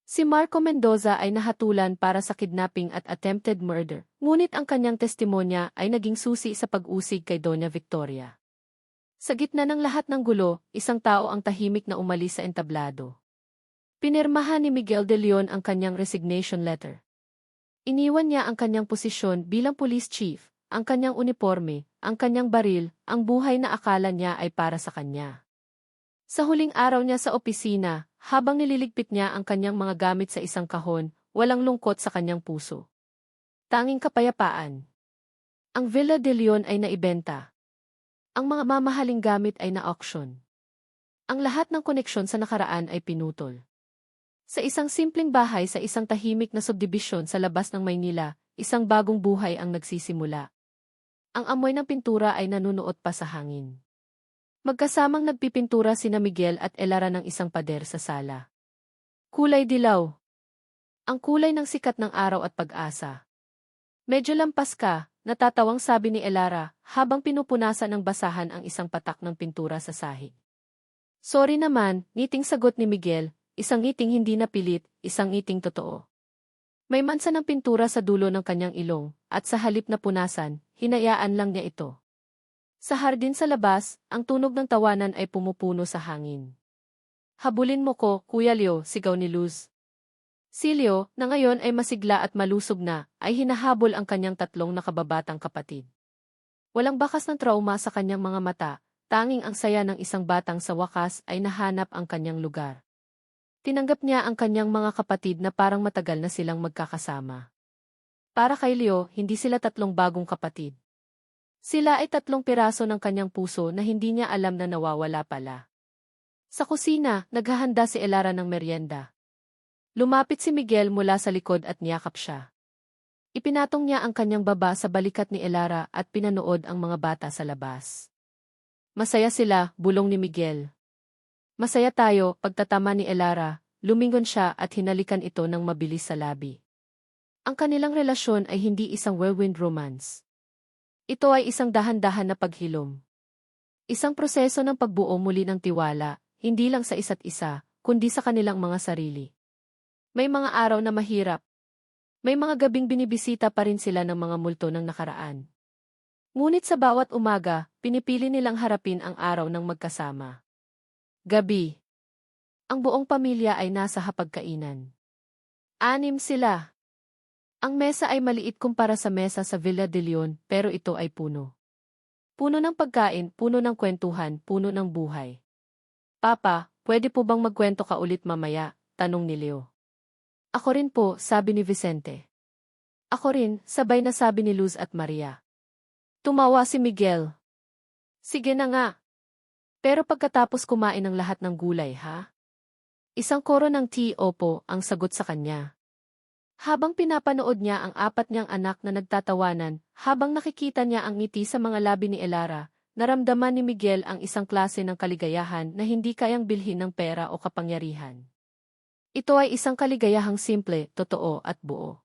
Si Marco Mendoza ay nahatulan para sa kidnapping at attempted murder, ngunit ang kanyang testimonya ay naging susi sa pag-usig kay Doña Victoria. Sa gitna ng lahat ng gulo, isang tao ang tahimik na umalis sa entablado. Pinirmahan ni Miguel de Leon ang kanyang resignation letter. Iniwan niya ang kanyang posisyon bilang police chief, ang kanyang uniforme, ang kanyang baril, ang buhay na akala niya ay para sa kanya. Sa huling araw niya sa opisina, habang nililigpit niya ang kanyang mga gamit sa isang kahon, walang lungkot sa kanyang puso. Tanging kapayapaan. Ang Villa de Leon ay naibenta. Ang mga mamahaling gamit ay na-auction. Ang lahat ng koneksyon sa nakaraan ay pinutol. Sa isang simpleng bahay sa isang tahimik na subdivision sa labas ng Maynila, isang bagong buhay ang nagsisimula. Ang amoy ng pintura ay nanunuot pa sa hangin. Magkasamang nagpipintura sina Miguel at Elara ng isang pader sa sala. Kulay dilaw. Ang kulay ng sikat ng araw at pag-asa. Medyo lampas ka, natatawang sabi ni Elara, habang pinupunasan ng basahan ang isang patak ng pintura sa sahig. Sorry naman, ngiting sagot ni Miguel, isang ngiting hindi napilit, isang ngiting totoo. May mansa ng pintura sa dulo ng kanyang ilong, at sa halip na punasan, hinayaan lang niya ito. Sa hardin sa labas, ang tunog ng tawanan ay pumupuno sa hangin. Habulin mo ko, Kuya Leo, sigaw ni Luz. Si Leo, na ngayon ay masigla at malusog na, ay hinahabol ang kanyang 3 nakababatang kapatid. Walang bakas ng trauma sa kanyang mga mata, tanging ang saya ng isang batang sa wakas ay nahanap ang kanyang lugar. Tinanggap niya ang kanyang mga kapatid na parang matagal na silang magkakasama. Para kay Leo, hindi sila 3 bagong kapatid. Sila ay 3 piraso ng kanyang puso na hindi niya alam na nawawala pala. Sa kusina, naghahanda si Elara ng merienda. Lumapit si Miguel mula sa likod at niyakap siya. Ipinatong niya ang kanyang baba sa balikat ni Elara at pinanood ang mga bata sa labas. Masaya sila, bulong ni Miguel. Masaya tayo, pagtatama ni Elara, lumingon siya at hinalikan ito ng mabilis sa labi. Ang kanilang relasyon ay hindi isang whirlwind romance. Ito ay isang dahan-dahan na paghilom. Isang proseso ng pagbuo muli ng tiwala, hindi lang sa isa't isa, kundi sa kanilang mga sarili. May mga araw na mahirap. May mga gabing binibisita pa rin sila ng mga multo ng nakaraan. Ngunit sa bawat umaga, pinipili nilang harapin ang araw ng magkasama. Gabi. Ang buong pamilya ay nasa hapagkainan. 6 sila. Ang mesa ay maliit kumpara sa mesa sa Villa de Leon, pero ito ay puno. Puno ng pagkain, puno ng kwentuhan, puno ng buhay. Papa, pwede po bang magkwento ka ulit mamaya? Tanong ni Leo. Ako rin po, sabi ni Vicente. Ako rin, sabay na sabi ni Luz at Maria. Tumawa si Miguel. Sige na nga. Pero pagkatapos kumain ng lahat ng gulay, ha? Isang koro ng opo, ang sagot sa kanya. Habang pinapanood niya ang apat niyang anak na nagtatawanan, habang nakikita niya ang ngiti sa mga labi ni Elara, naramdaman ni Miguel ang isang klase ng kaligayahan na hindi kayang bilhin ng pera o kapangyarihan. Ito ay isang kaligayahang simple, totoo at buo.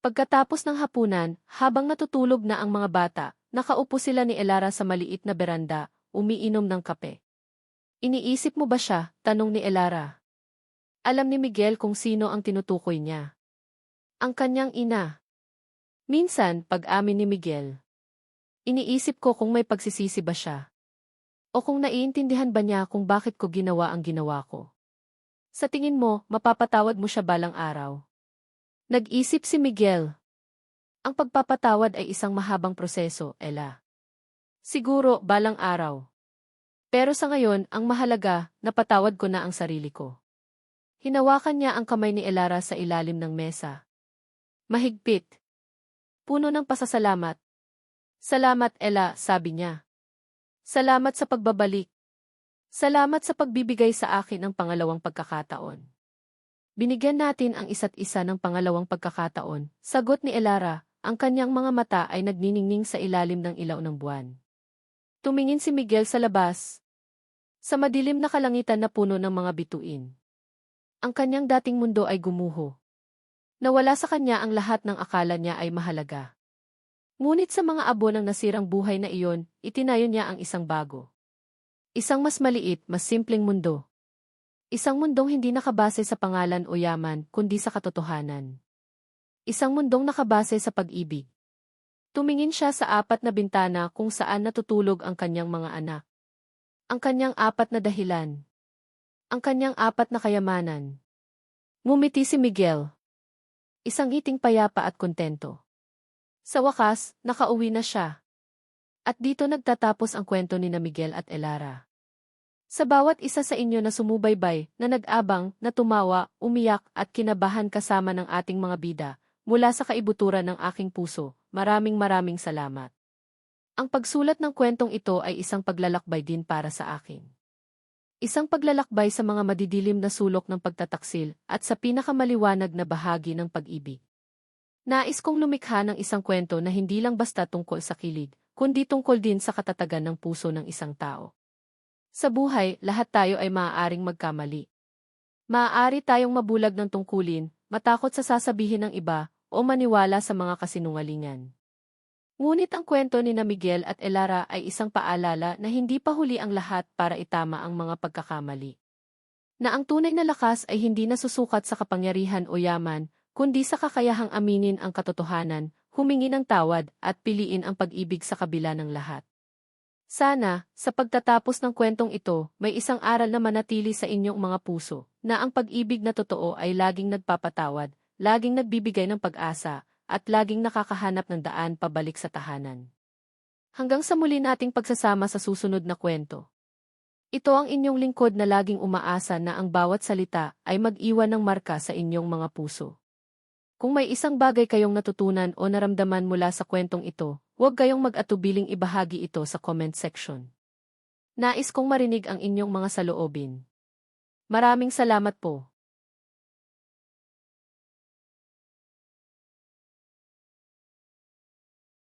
Pagkatapos ng hapunan, habang natutulog na ang mga bata, nakaupo sila ni Elara sa maliit na beranda, umiinom ng kape. Iniisip mo ba siya? Tanong ni Elara. Alam ni Miguel kung sino ang tinutukoy niya. Ang kanyang ina. Minsan, pag-amin ni Miguel. Iniisip ko kung may pagsisisi ba siya. O kung naiintindihan ba niya kung bakit ko ginawa ang ginawa ko. Sa tingin mo, mapapatawad mo siya balang araw? Nag-isip si Miguel. Ang pagpapatawad ay isang mahabang proseso, Ella. Siguro, balang araw. Pero sa ngayon, ang mahalaga, napatawad ko na ang sarili ko. Hinawakan niya ang kamay ni Elara sa ilalim ng mesa. Mahigpit. Puno ng pasasalamat. Salamat, Ella, sabi niya. Salamat sa pagbabalik. Salamat sa pagbibigay sa akin ng pangalawang pagkakataon. Binigyan natin ang isa't isa ng pangalawang pagkakataon, sagot ni Elara, ang kanyang mga mata ay nagniningning sa ilalim ng ilaw ng buwan. Tumingin si Miguel sa labas. Sa madilim na kalangitan na puno ng mga bituin. Ang kanyang dating mundo ay gumuho. Nawala sa kanya ang lahat ng akala niya ay mahalaga. Ngunit sa mga abo ng nasirang buhay na iyon, itinayo niya ang isang bago. Isang mas maliit, mas simpleng mundo. Isang mundong hindi nakabase sa pangalan o yaman, kundi sa katotohanan. Isang mundong nakabase sa pag-ibig. Tumingin siya sa apat na bintana kung saan natutulog ang kanyang mga anak. Ang kanyang apat na dahilan. Ang kanyang apat na kayamanan. Ngumiti si Miguel. Isang ngiting payapa at kontento. Sa wakas, nakauwi na siya. At dito nagtatapos ang kwento ni na Miguel at Elara. Sa bawat isa sa inyo na sumubaybay, na nag-abang, na tumawa, umiyak at kinabahan kasama ng ating mga bida, mula sa kaibuturan ng aking puso, maraming salamat. Ang pagsulat ng kwentong ito ay isang paglalakbay din para sa akin. Isang paglalakbay sa mga madidilim na sulok ng pagtataksil at sa pinakamaliwanag na bahagi ng pag-ibig. Nais kong lumikha ng isang kwento na hindi lang basta tungkol sa kilig, kundi tungkol din sa katatagan ng puso ng isang tao. Sa buhay, lahat tayo ay maaaring magkamali. Maaari tayong mabulag ng tungkulin, matakot sa sasabihin ng iba, o maniwala sa mga kasinungalingan. Ngunit ang kwento ni na Miguel at Elara ay isang paalala na hindi pa huli ang lahat para itama ang mga pagkakamali. Na ang tunay na lakas ay hindi nasusukat sa kapangyarihan o yaman, kundi sa kakayahang aminin ang katotohanan, humingi ng tawad at piliin ang pag-ibig sa kabila ng lahat. Sana, sa pagtatapos ng kwentong ito, may isang aral na manatili sa inyong mga puso, na ang pag-ibig na totoo ay laging nagpapatawad, laging nagbibigay ng pag-asa, at laging nakakahanap ng daan pabalik sa tahanan. Hanggang sa muli nating pagsasama sa susunod na kwento. Ito ang inyong lingkod na laging umaasa na ang bawat salita ay mag-iwan ng marka sa inyong mga puso. Kung may isang bagay kayong natutunan o naramdaman mula sa kwentong ito, huwag kayong mag-atubiling ibahagi ito sa comment section. Nais kong marinig ang inyong mga saloobin. Maraming salamat po.